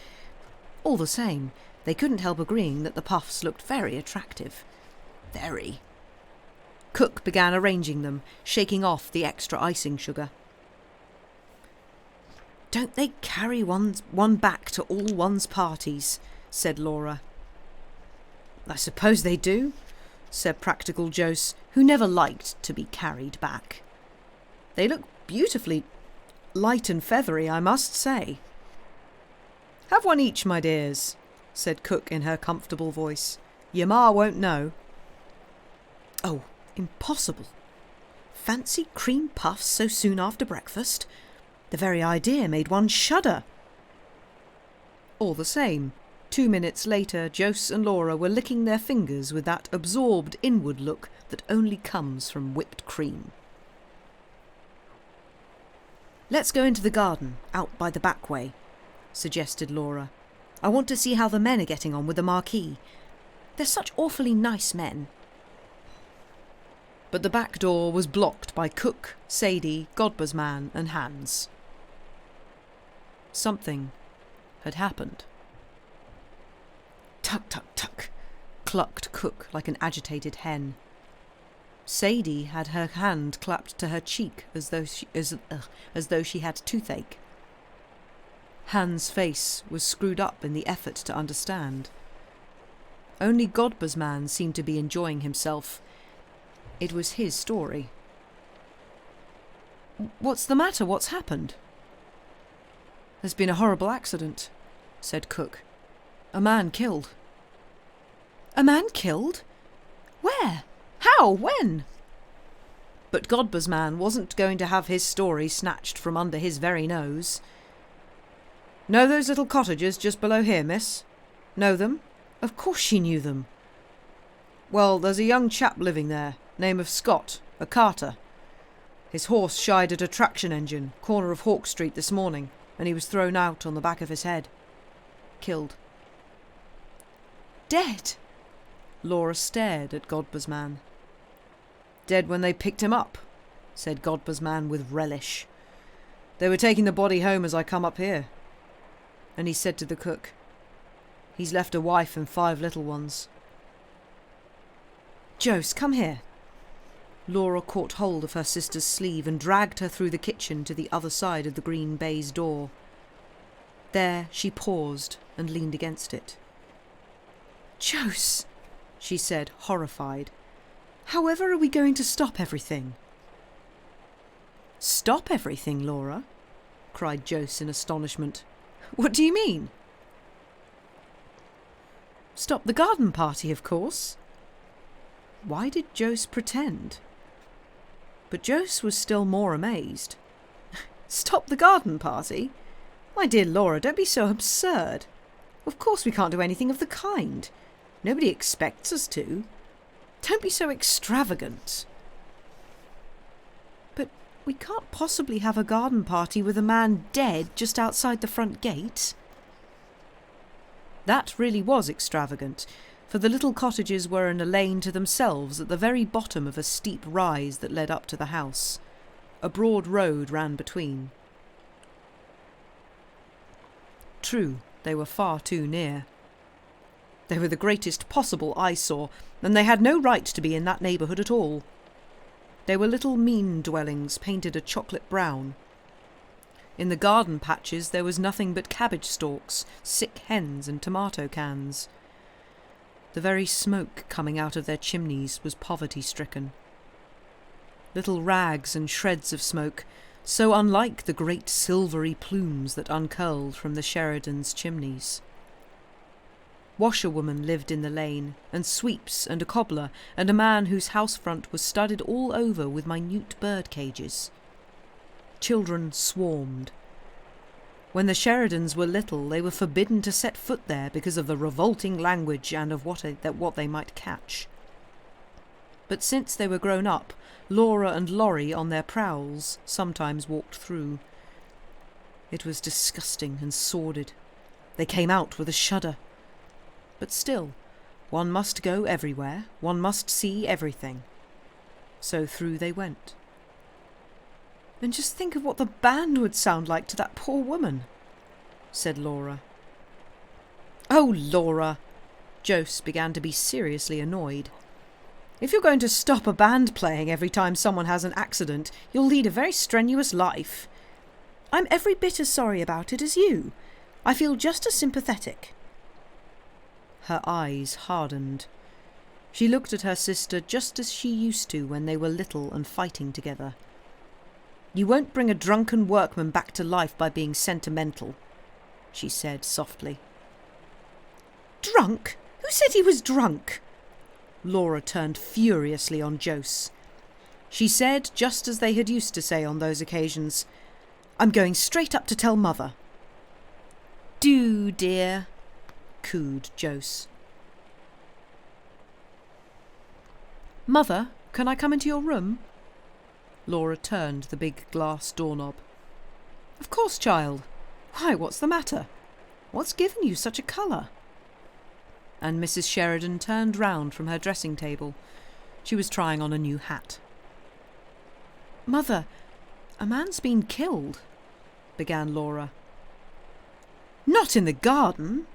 All the same, they couldn't help agreeing that the puffs looked very attractive. Very. Cook began arranging them, shaking off the extra icing sugar. "Don't they carry one back to all one's parties?" said Laura. "I suppose they do," said practical Jose, who never liked to be carried back. "They look beautifully light and feathery, I must say." "Have one each, my dears," said Cook in her comfortable voice. "Your ma won't know." "Oh, impossible. Fancy cream puffs so soon after breakfast. The very idea made one shudder." All the same, 2 minutes later, Jose and Laura were licking their fingers with that absorbed inward look that only comes from whipped cream. "Let's go into the garden, out by the back way," suggested Laura. "I want to see how the men are getting on with the marquee. They're such awfully nice men." But the back door was blocked by Cook, Sadie, Godber's man and Hans. Something had happened. "Tuck, tuck, tuck," clucked Cook like an agitated hen. Sadie had her hand clapped to her cheek as though she had toothache. Hans' face was screwed up in the effort to understand. Only Godber's man seemed to be enjoying himself. It was his story. "What's the matter? What's happened?" "There's been a horrible accident," said Cook. A man killed. A man killed? Where? How? When? But Godber's man wasn't going to have his story snatched from under his very nose. Know those little cottages just below here, miss? Know them? Of course she knew them. Well, there's a young chap living there, name of Scott, a carter. His horse shied at a traction engine, corner of Hawk Street this morning, and he was thrown out on the back of his head. Killed. Dead? Laura stared at Godber's man. Dead when they picked him up, said Godber's man with relish. They were taking the body home as I come up here. And he said to the cook, he's left a wife and 5 little ones. Jose, come here. Laura caught hold of her sister's sleeve and dragged her through the kitchen to the other side of the green baize door. There she paused and leaned against it. Jose, she said, horrified. However are we going to stop everything? Stop everything, Laura? Cried Jose in astonishment. What do you mean? Stop the garden party, of course. Why did Jose pretend? But Jose was still more amazed. Stop the garden party? My dear Laura, don't be so absurd. Of course we can't do anything of the kind. Nobody expects us to. Don't be so extravagant. But we can't possibly have a garden party with a man dead just outside the front gate. That really was extravagant, for the little cottages were in a lane to themselves at the very bottom of a steep rise that led up to the house. A broad road ran between. True, they were far too near. They were the greatest possible eyesore, and they had no right to be in that neighbourhood at all. They were little mean dwellings painted a chocolate brown. In the garden patches there was nothing but cabbage stalks, sick hens and tomato cans. The very smoke coming out of their chimneys was poverty-stricken. Little rags and shreds of smoke, so unlike the great silvery plumes that uncurled from the Sheridans' chimneys. Washerwoman lived in the lane, and sweeps and a cobbler, and a man whose house front was studded all over with minute bird cages. Children swarmed. When the Sheridans were little, they were forbidden to set foot there because of the revolting language and of what they might catch. But since they were grown up, Laura and Laurie on their prowls sometimes walked through. It was disgusting and sordid. They came out with a shudder. But still, one must go everywhere, one must see everything. So through they went. And just think of what the band would sound like to that poor woman, said Laura. Oh, Laura! Jose began to be seriously annoyed. If you're going to stop a band playing every time someone has an accident, you'll lead a very strenuous life. I'm every bit as sorry about it as you. I feel just as sympathetic. Her eyes hardened. She looked at her sister just as she used to when they were little and fighting together. You won't bring a drunken workman back to life by being sentimental, she said softly. Drunk? Who said he was drunk? Laura turned furiously on Jose. She said, just as they had used to say on those occasions, I'm going straight up to tell Mother. Do, dear, cooed Jose. Mother, can I come into your room? Laura turned the big glass doorknob. Of course, child. Why, what's the matter? What's given you such a colour? And Mrs. Sheridan turned round from her dressing table. She was trying on a new hat. Mother, a man's been killed, began Laura. Not in the garden,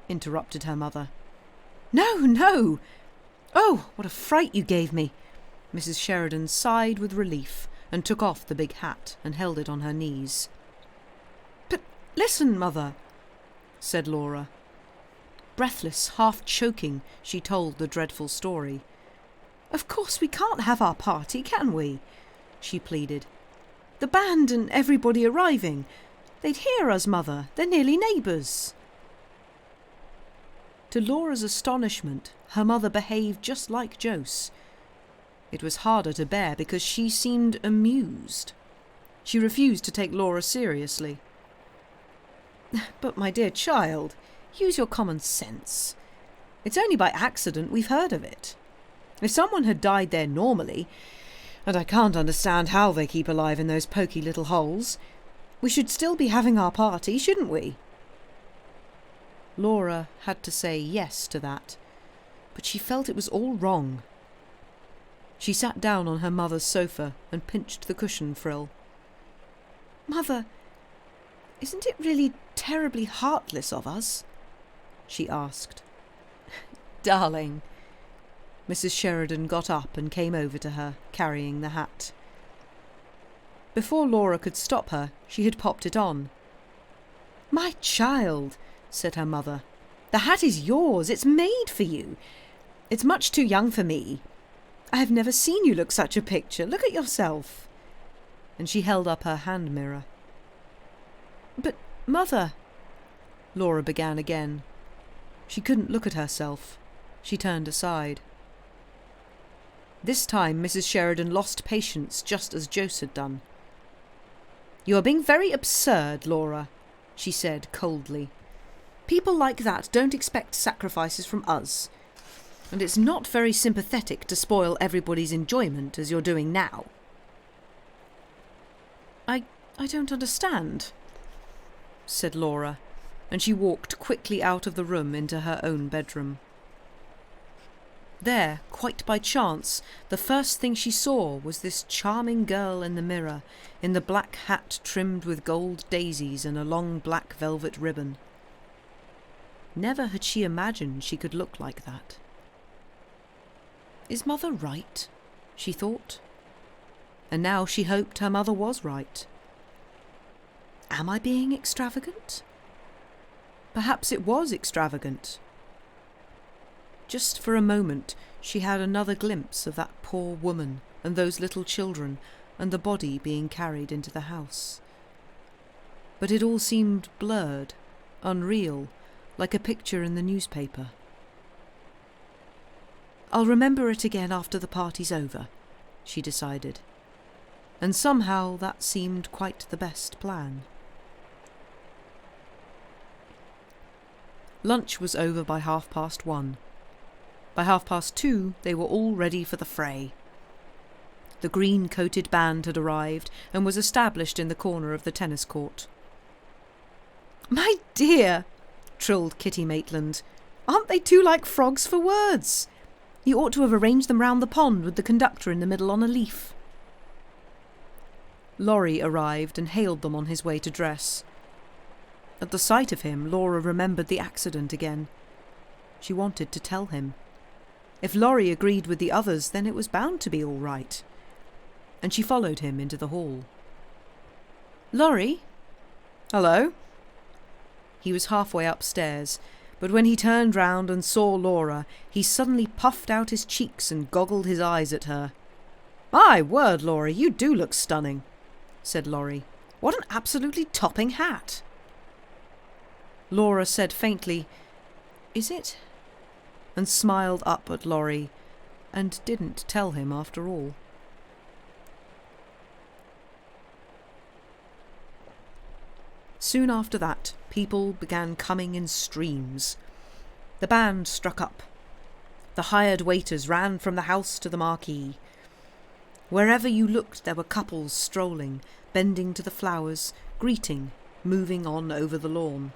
interrupted her mother. No, no. Oh, what a fright you gave me. Mrs. Sheridan sighed with relief and took off the big hat and held it on her knees. But listen, Mother, said Laura. Breathless, half choking, she told the dreadful story. Of course we can't have our party, can we? She pleaded. The band and everybody arriving. They'd hear us, Mother. They're nearly neighbours. To Laura's astonishment, her mother behaved just like Jose. It was harder to bear because she seemed amused. She refused to take Laura seriously. "But my dear child, use your common sense. It's only by accident we've heard of it. If someone had died there normally, and I can't understand how they keep alive in those poky little holes, we should still be having our party, shouldn't we?" Laura had to say yes to that, but she felt it was all wrong. She sat down on her mother's sofa and pinched the cushion frill. "Mother, isn't it really terribly heartless of us?" she asked. "Darling." Mrs. Sheridan got up and came over to her, carrying the hat. Before Laura could stop her, she had popped it on. "My child," said her mother, "the hat is yours. It's made for you. It's much too young for me. I have never seen you look such a picture. Look at yourself." And she held up her hand mirror. "But, Mother," Laura began again. She couldn't look at herself. She turned aside. This time Mrs. Sheridan lost patience just as Jose had done. "You are being very absurd, Laura," she said coldly. "People like that don't expect sacrifices from us. And it's not very sympathetic to spoil everybody's enjoyment as you're doing now." I don't understand," said Laura, and she walked quickly out of the room into her own bedroom. There, quite by chance, the first thing she saw was this charming girl in the mirror, in the black hat trimmed with gold daisies and a long black velvet ribbon. Never had she imagined she could look like that. "Is Mother right?" she thought. And now she hoped her mother was right. Am I being extravagant? Perhaps it was extravagant. Just for a moment she had another glimpse of that poor woman and those little children and the body being carried into the house. But it all seemed blurred, unreal, like a picture in the newspaper. "I'll remember it again after the party's over," she decided. And somehow that seemed quite the best plan. Lunch was over by 1:30. By 2:30 they were all ready for the fray. The green-coated band had arrived and was established in the corner of the tennis court. "My dear," trilled Kitty Maitland, "aren't they too like frogs for words? You ought to have arranged them round the pond with the conductor in the middle on a leaf." Laurie arrived and hailed them on his way to dress. At the sight of him, Laura remembered the accident again. She wanted to tell him. If Laurie agreed with the others, then it was bound to be all right. And she followed him into the hall. "Laurie?" "Hello?" He was halfway upstairs, but when he turned round and saw Laura, he suddenly puffed out his cheeks and goggled his eyes at her. "My word, Laura, you do look stunning," said Laurie. "What an absolutely topping hat." Laura said faintly, "Is it?" and smiled up at Laurie, and didn't tell him after all. Soon after that, people began coming in streams. The band struck up. The hired waiters ran from the house to the marquee. Wherever you looked, there were couples strolling, bending to the flowers, greeting, moving on over the lawn.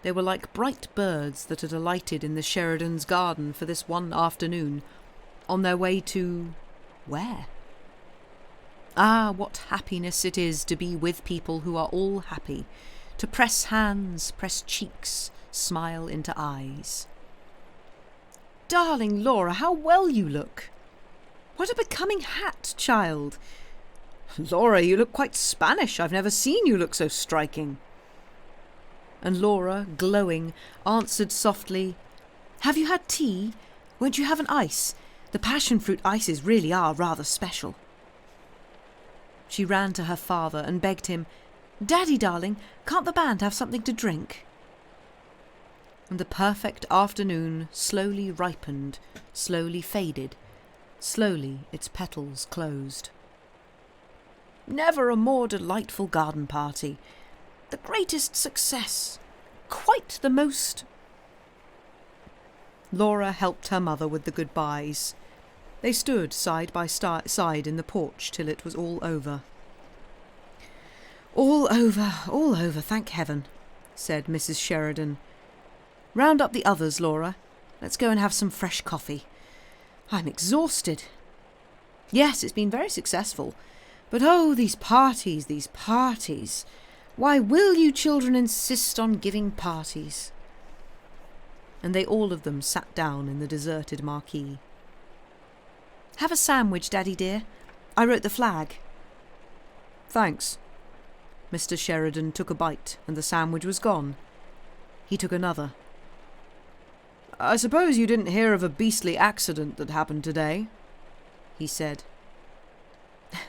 They were like bright birds that had alighted in the Sheridans' garden for this one afternoon, on their way to... where? Ah, what happiness it is to be with people who are all happy, to press hands, press cheeks, smile into eyes. "Darling Laura, how well you look! What a becoming hat, child! Laura, you look quite Spanish. I've never seen you look so striking." And Laura, glowing, answered softly, "Have you had tea? Won't you have an ice? The passion fruit ices really are rather special." She ran to her father and begged him, "Daddy, darling, can't the band have something to drink?" and the perfect afternoon slowly ripened, slowly faded, slowly its petals closed. Never a more delightful garden party. The greatest success. Quite the most. Laura helped her mother with the goodbyes. They stood side by side in the porch till it was all over. All over, thank heaven, said Mrs. Sheridan. Round up the others, Laura. Let's go and have some fresh coffee. I'm exhausted. Yes, it's been very successful. But oh, these parties, these parties. Why will you children insist on giving parties? And they all of them sat down in the deserted marquee. Have a sandwich, Daddy dear. I wrote the flag. Thanks. Mr. Sheridan took a bite and the sandwich was gone. He took another. I suppose you didn't hear of a beastly accident that happened today, he said.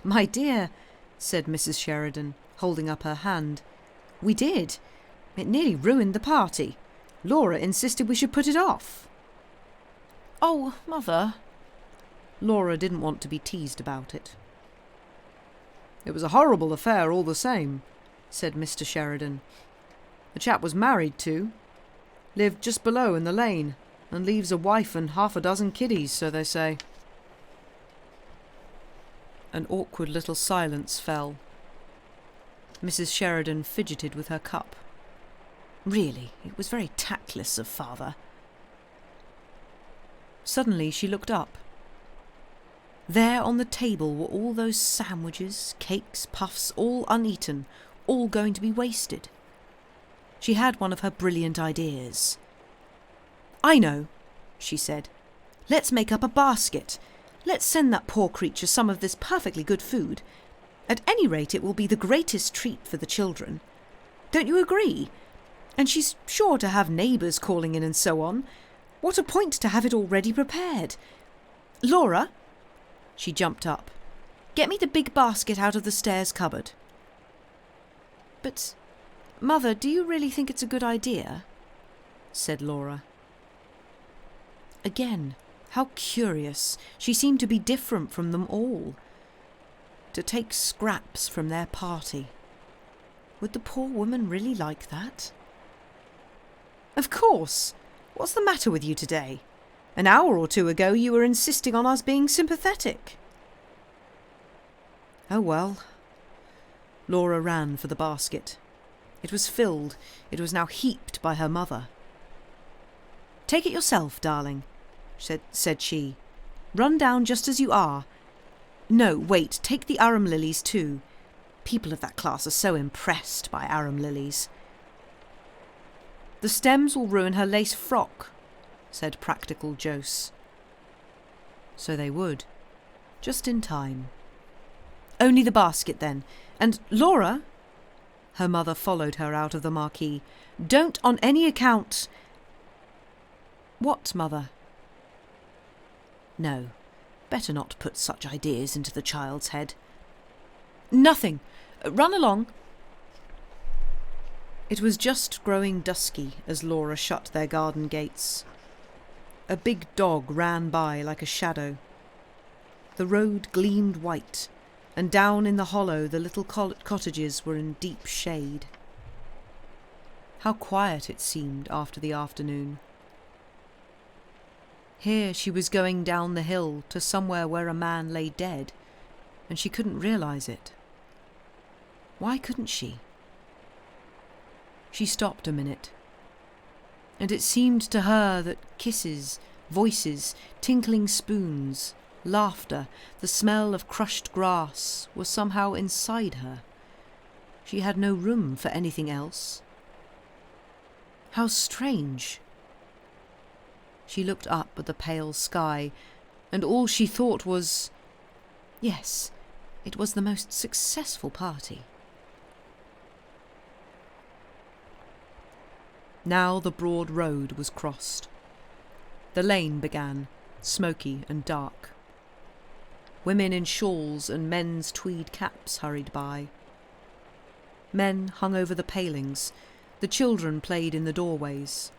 My dear, said Mrs. Sheridan, holding up her hand. We did. It nearly ruined the party. Laura insisted we should put it off. Oh, Mother. Laura didn't want to be teased about it. It was a horrible affair all the same, said Mr. Sheridan. The chap was married too. Lived just below in the lane, and leaves a wife and half a dozen kiddies, so they say. An awkward little silence fell. Mrs. Sheridan fidgeted with her cup. Really, it was very tactless of Father. Suddenly she looked up. There on the table were all those sandwiches, cakes, puffs, all uneaten, all going to be wasted. She had one of her brilliant ideas. I know, she said. Let's make up a basket. Let's send that poor creature some of this perfectly good food. At any rate, it will be the greatest treat for the children. Don't you agree? And she's sure to have neighbours calling in and so on. What a point to have it already prepared. Laura, she jumped up. Get me the big basket out of the stairs cupboard. But, Mother, do you really think it's a good idea? Said Laura. Again, how curious. She seemed to be different from them all. To take scraps from their party. Would the poor woman really like that? Of course. What's the matter with you today? An hour or two ago you were insisting on us being sympathetic. Oh well. Laura ran for the basket. It was filled. It was now heaped by her mother. Take it yourself, darling, said she. Run down just as you are. No, wait, take the arum lilies too. People of that class are so impressed by arum lilies. The stems will ruin her lace frock, said practical Jose. So they would, just in time. Only the basket then. And Laura, her mother followed her out of the marquee, don't on any account... What, Mother? No, better not put such ideas into the child's head. Nothing. Run along. It was just growing dusky as Laura shut their garden gates. A big dog ran by like a shadow. The road gleamed white, and down in the hollow the little cottages were in deep shade. How quiet it seemed after the afternoon. Here she was going down the hill to somewhere where a man lay dead, and she couldn't realise it. Why couldn't she? She stopped a minute, and it seemed to her that kisses, voices, tinkling spoons, laughter, the smell of crushed grass were somehow inside her. She had no room for anything else. How strange! She looked up at the pale sky, and all she thought was, yes, it was the most successful party. Now the broad road was crossed. The lane began, smoky and dark. Women in shawls and men's tweed caps hurried by. Men hung over the palings. The children played in the doorways.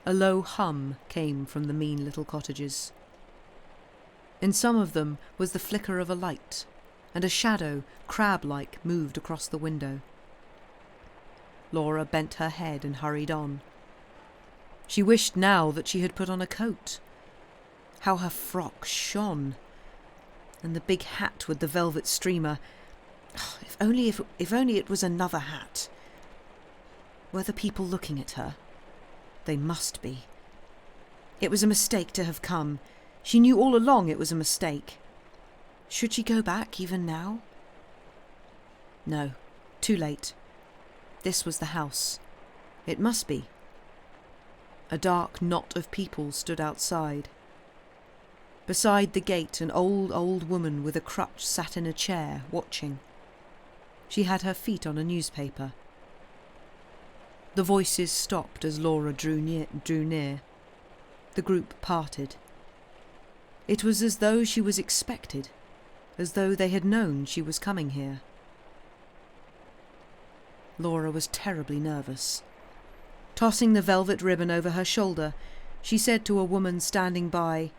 A low hum came from the mean little cottages. In some of them was the flicker of a light, and a shadow, crab-like, moved across the window. Laura bent her head and hurried on. She wished now that she had put on a coat. How her frock shone! And the big hat with the velvet streamer. If only it was another hat. Were the people looking at her? They must be. It was a mistake to have come. She knew all along it was a mistake. Should she go back even now? No, too late. This was the house. It must be. A dark knot of people stood outside. Beside the gate, an old woman with a crutch sat in a chair, watching. She had her feet on a newspaper. The voices stopped as Laura drew near. The group parted. It was as though she was expected, as though they had known she was coming here. Laura was terribly nervous. Tossing the velvet ribbon over her shoulder, she said to a woman standing by,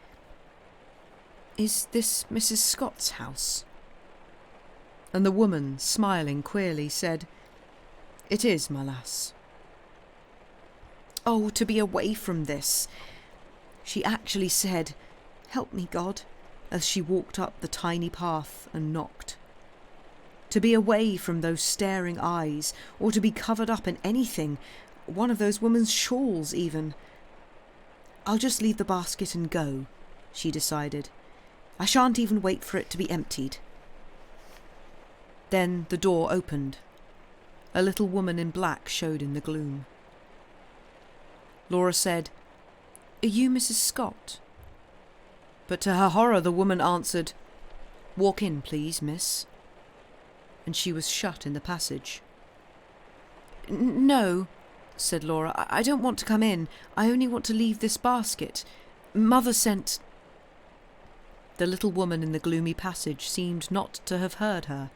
"Is this Mrs. Scott's house?" And the woman, smiling queerly, said, "It is, my lass." Oh, to be away from this! She actually said, "Help me, God," as she walked up the tiny path and knocked. To be away from those staring eyes, or to be covered up in anything, one of those women's shawls even. "I'll just leave the basket and go," she decided. "I shan't even wait for it to be emptied." Then the door opened. A little woman in black showed in the gloom. Laura said, "Are you Mrs. Scott?" But to her horror the woman answered, "Walk in, please, miss." And she was shut in the passage. "No," said Laura, I don't want to come in. I only want to leave this basket. Mother sent—" The little woman in the gloomy passage seemed not to have heard her.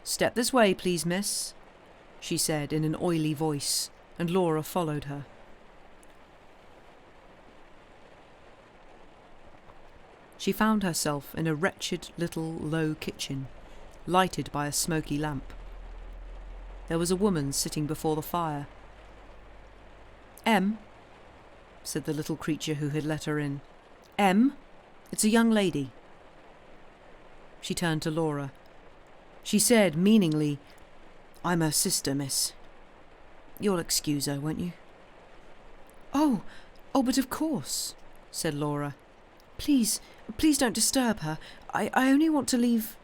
"Step this way, please, miss," she said in an oily voice, and Laura followed her. She found herself in a wretched little low kitchen, lighted by a smoky lamp. There was a woman sitting before the fire. "Em," said the little creature who had let her in. "Em, it's a young lady." She turned to Laura. She said meaningly, "I'm her sister, miss. You'll excuse her, won't you?" Oh, but of course," said Laura. Please don't disturb her. I only want to leave—"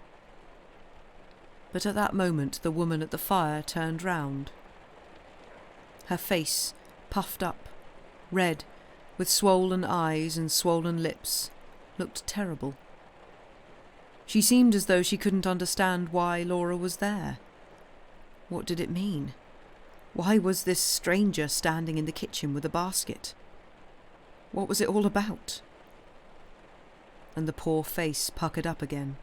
But at that moment the woman at the fire turned round. Her face, puffed up, red, with swollen eyes and swollen lips, looked terrible. She seemed as though she couldn't understand why Laura was there. What did it mean? Why was this stranger standing in the kitchen with a basket? What was it all about? And the poor face puckered up again.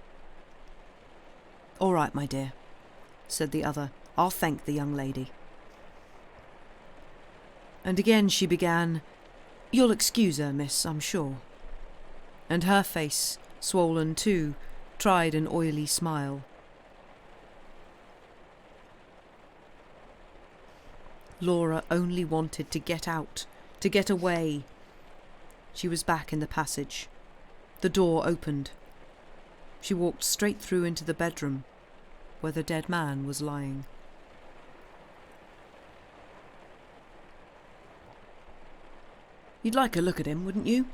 "All right, my dear," said the other. "I'll thank the young lady." And again she began, "You'll excuse her, miss, I'm sure." And her face, swollen too, tried an oily smile. Laura only wanted to get out, to get away. She was back in the passage. The door opened. She walked straight through into the bedroom, where the dead man was lying. "You'd like a look at him, wouldn't you?"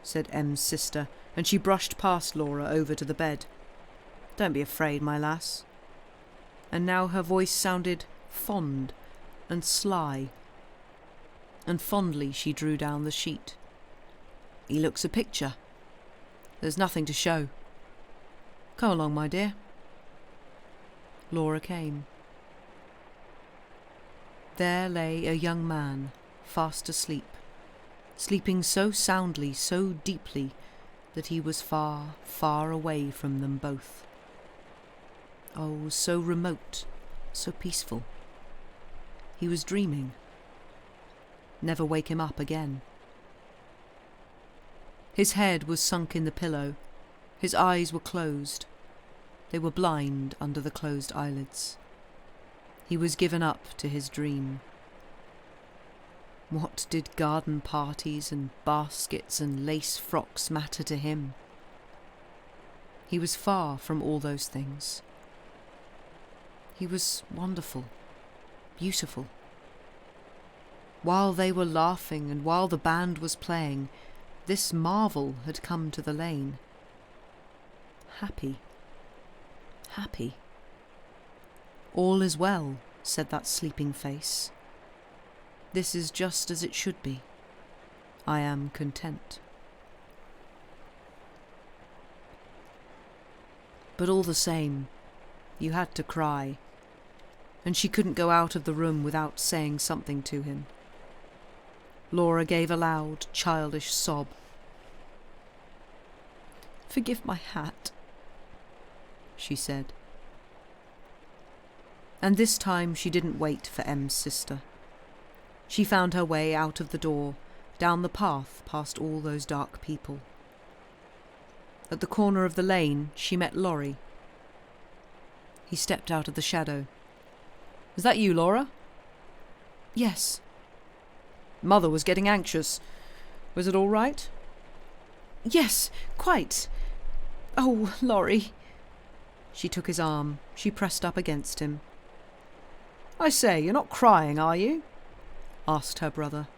said Em's sister, and she brushed past Laura over to the bed. "Don't be afraid, my lass." And now her voice sounded fond and sly, and fondly she drew down the sheet. "He looks a picture. There's nothing to show. Come along, my dear." Laura came. There lay a young man, fast asleep, sleeping so soundly, so deeply, that he was far, far away from them both. Oh, so remote, so peaceful. He was dreaming. never wake him up again. His head was sunk in the pillow. His eyes were closed. They were blind under the closed eyelids. He was given up to his dream. What did garden parties and baskets and lace frocks matter to him? He was far from all those things. He was wonderful, beautiful. While they were laughing and while the band was playing, this marvel had come to the lane. Happy. Happy. All is well, said that sleeping face. This is just as it should be. I am content. But all the same, you had to cry, and she couldn't go out of the room without saying something to him. Laura gave a loud, childish sob. "Forgive my hat," she said. And this time she didn't wait for M's sister. She found her way out of the door, down the path past all those dark people. At the corner of the lane, she met Laurie. He stepped out of the shadow. "Is that you, Laura?" "Yes." "Mother was getting anxious. Was it all right?" "Yes, quite. Oh, Laurie." She took his arm. She pressed up against him. "I say, you're not crying, are you?" asked her brother.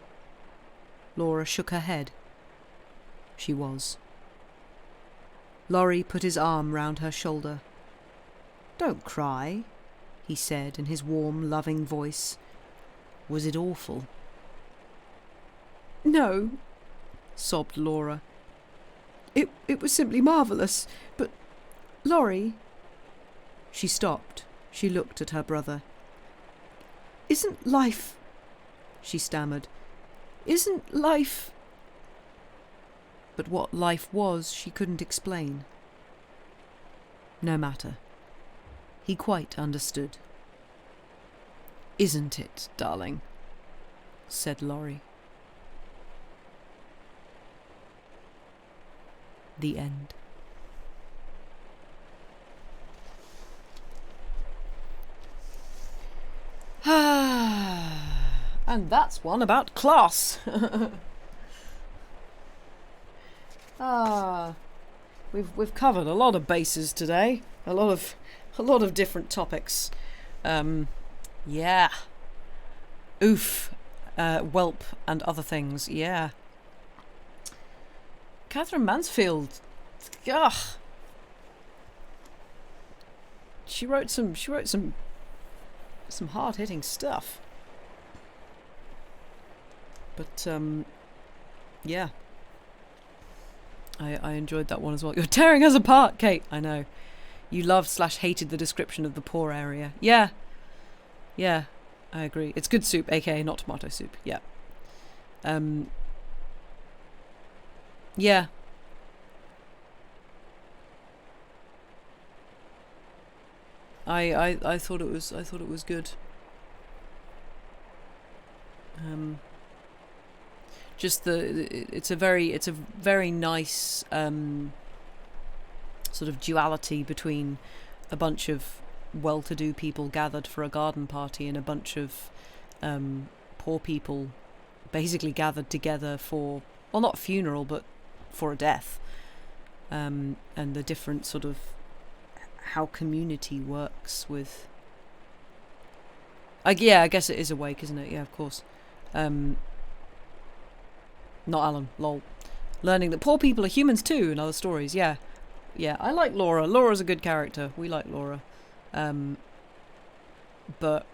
Laura shook her head. She was. Laurie put his arm round her shoulder. "Don't cry," he said in his warm, loving voice. "Was it awful?" "No," sobbed Laura. It was simply marvellous. But, Laurie..." She stopped. She looked at her brother. "Isn't life..." she stammered. "Isn't life..." But what life was she couldn't explain. No matter. He quite understood. "Isn't it, darling?" said Laurie. The end. And that's one about class. We've covered a lot of bases today. A lot of different topics. Yeah. Oof. Whelp and other things. Yeah. Katherine Mansfield. Ugh. She wrote some hard-hitting stuff. But yeah. I enjoyed that one as well. You're tearing us apart, Kate. I know. You loved/hated the description of the poor area. Yeah. Yeah, I agree. It's good soup, aka not tomato soup. Yeah. Yeah. I thought it was good. Just it's a very nice sort of duality between a bunch of well-to-do people gathered for a garden party and a bunch of poor people basically gathered together for, well, not a funeral, but for a death, and the different sort of how community works with. I guess it is awake, isn't it? Yeah, of course. Not Alan, lol. Learning that poor people are humans too in other stories. Yeah, I like Laura. Laura's a good character. We like Laura. But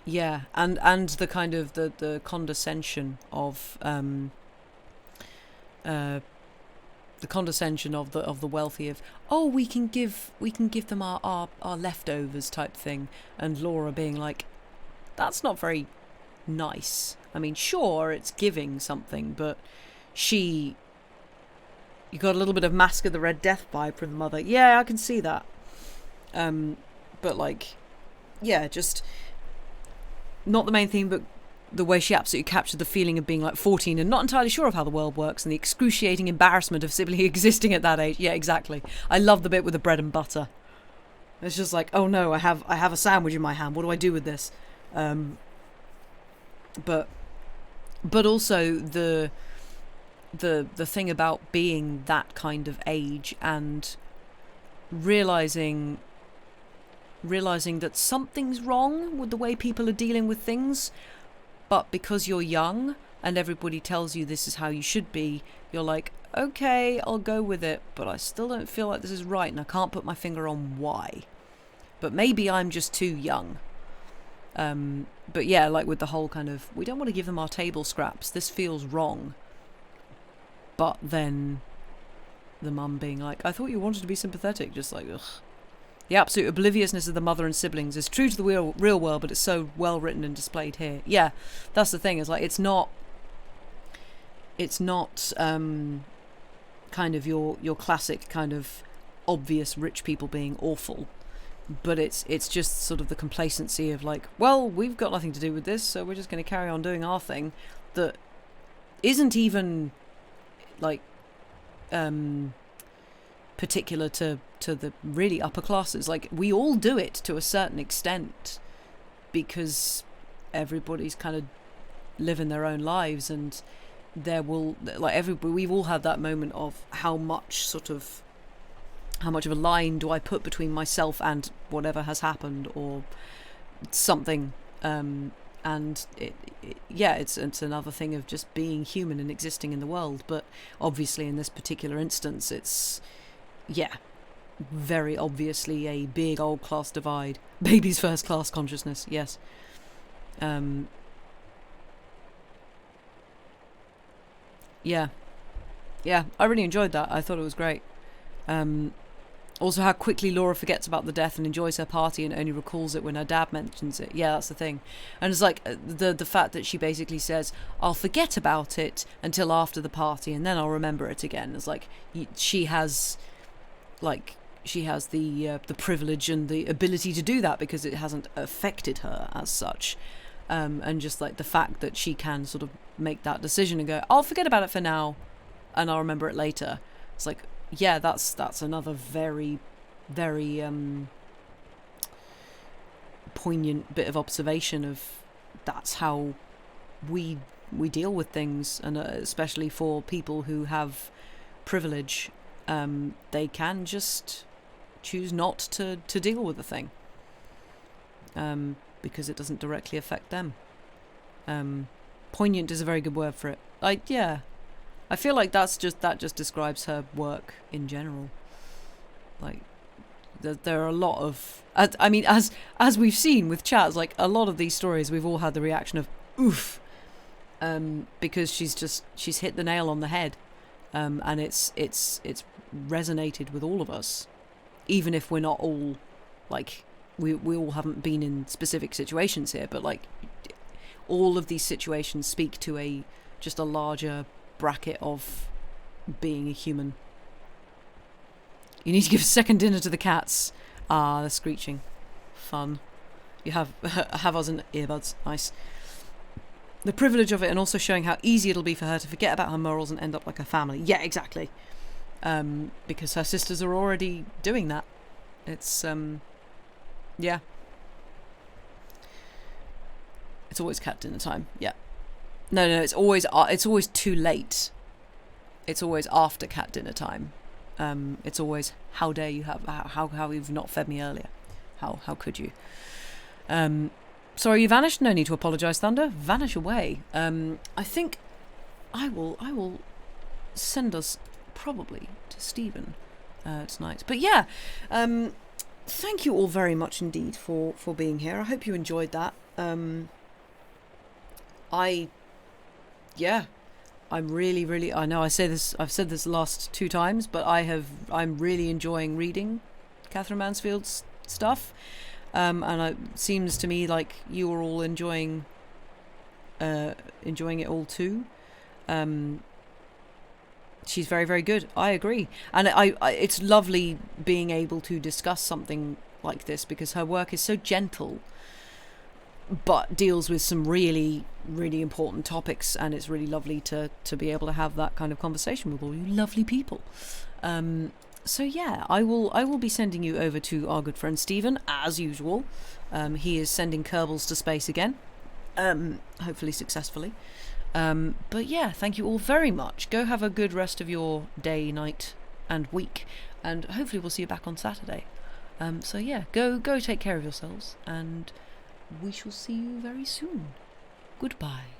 yeah, and the kind of the condescension of the condescension of the wealthy, of, oh, we can give them our leftovers type thing, and Laura being like, that's not very nice. I mean, sure, it's giving something, but you got a little bit of Mask of the Red Death vibe from the mother. Yeah, I can see that. But like, yeah, just not the main theme, but the way she absolutely captured the feeling of being like 14 and not entirely sure of how the world works, and the excruciating embarrassment of simply existing at that age. Yeah, exactly. I love the bit with the bread and butter. It's just like, oh no, I have a sandwich in my hand. What do I do with this? But also the thing about being that kind of age and realizing that something's wrong with the way people are dealing with things, but because you're young and everybody tells you this is how you should be, you're like, okay, I'll go with it, but I still don't feel like this is right, and I can't put my finger on why. But maybe I'm just too young. But yeah, like with the whole kind of, we don't want to give them our table scraps, this feels wrong. But then the mum being like, I thought you wanted to be sympathetic, just like, ugh. The absolute obliviousness of the mother and siblings is true to the real world, but it's so well written and displayed here. Yeah, that's the thing. Is like it's not kind of your classic kind of obvious rich people being awful, but it's just sort of the complacency of like, well, we've got nothing to do with this, so we're just going to carry on doing our thing. That isn't even like particular to the really upper classes. Like, we all do it to a certain extent because everybody's kind of living their own lives, and we've all had that moment of how much of a line do I put between myself and whatever has happened or something, and it's another thing of just being human and existing in the world. But obviously in this particular instance, it's very obviously a big old class divide. Baby's first class consciousness, yes. Yeah, I really enjoyed that. I thought it was great. Also, how quickly Laura forgets about the death and enjoys her party and only recalls it when her dad mentions it. Yeah, that's the thing. And it's like the fact that she basically says, I'll forget about it until after the party and then I'll remember it again. It's like she has the privilege and the ability to do that because it hasn't affected her as such. And just like the fact that she can sort of make that decision and go, I'll forget about it for now and I'll remember it later. It's like, yeah, that's another very, very poignant bit of observation of that's how we deal with things, and especially for people who have privilege, they can just choose not to deal with the thing because it doesn't directly affect them. Poignant is a very good word for it. I feel like that just describes her work in general. Like, there are a lot of, I mean, as we've seen with chats, like a lot of these stories, we've all had the reaction of oof, because she's hit the nail on the head, and it's resonated with all of us, even if we're not all like we all haven't been in specific situations here, but like all of these situations speak to just a larger bracket of being a human. You need to give a second dinner to the cats. Ah, they're screeching. Fun. You have us in earbuds. Nice. The privilege of it, and also showing how easy it'll be for her to forget about her morals and end up like her family. Yeah, exactly. Because her sisters are already doing that. It's yeah. It's always cat dinner time. Yeah. No, it's always too late. It's always after cat dinner time. It's always, how dare you have, how you've not fed me earlier. How could you? Sorry, you vanished. No need to apologise, Thunder. Vanish away. I think I will send us probably to Stephen tonight. But yeah, thank you all very much indeed for being here. I hope you enjoyed that. I'm really, I know I've said this the last 2 times, but I'm really enjoying reading Katherine Mansfield's stuff. And it seems to me like you are all enjoying it all too. She's very, very good. I agree. And it's lovely being able to discuss something like this because her work is so gentle. but deals with some really, really important topics, and it's really lovely to be able to have that kind of conversation with all you lovely people. So yeah, I will be sending you over to our good friend Stephen as usual. He is sending Kerbals to space again, hopefully successfully. But yeah, thank you all very much. Go have a good rest of your day, night, and week, and hopefully we'll see you back on Saturday. So yeah, go take care of yourselves, and we shall see you very soon. Goodbye.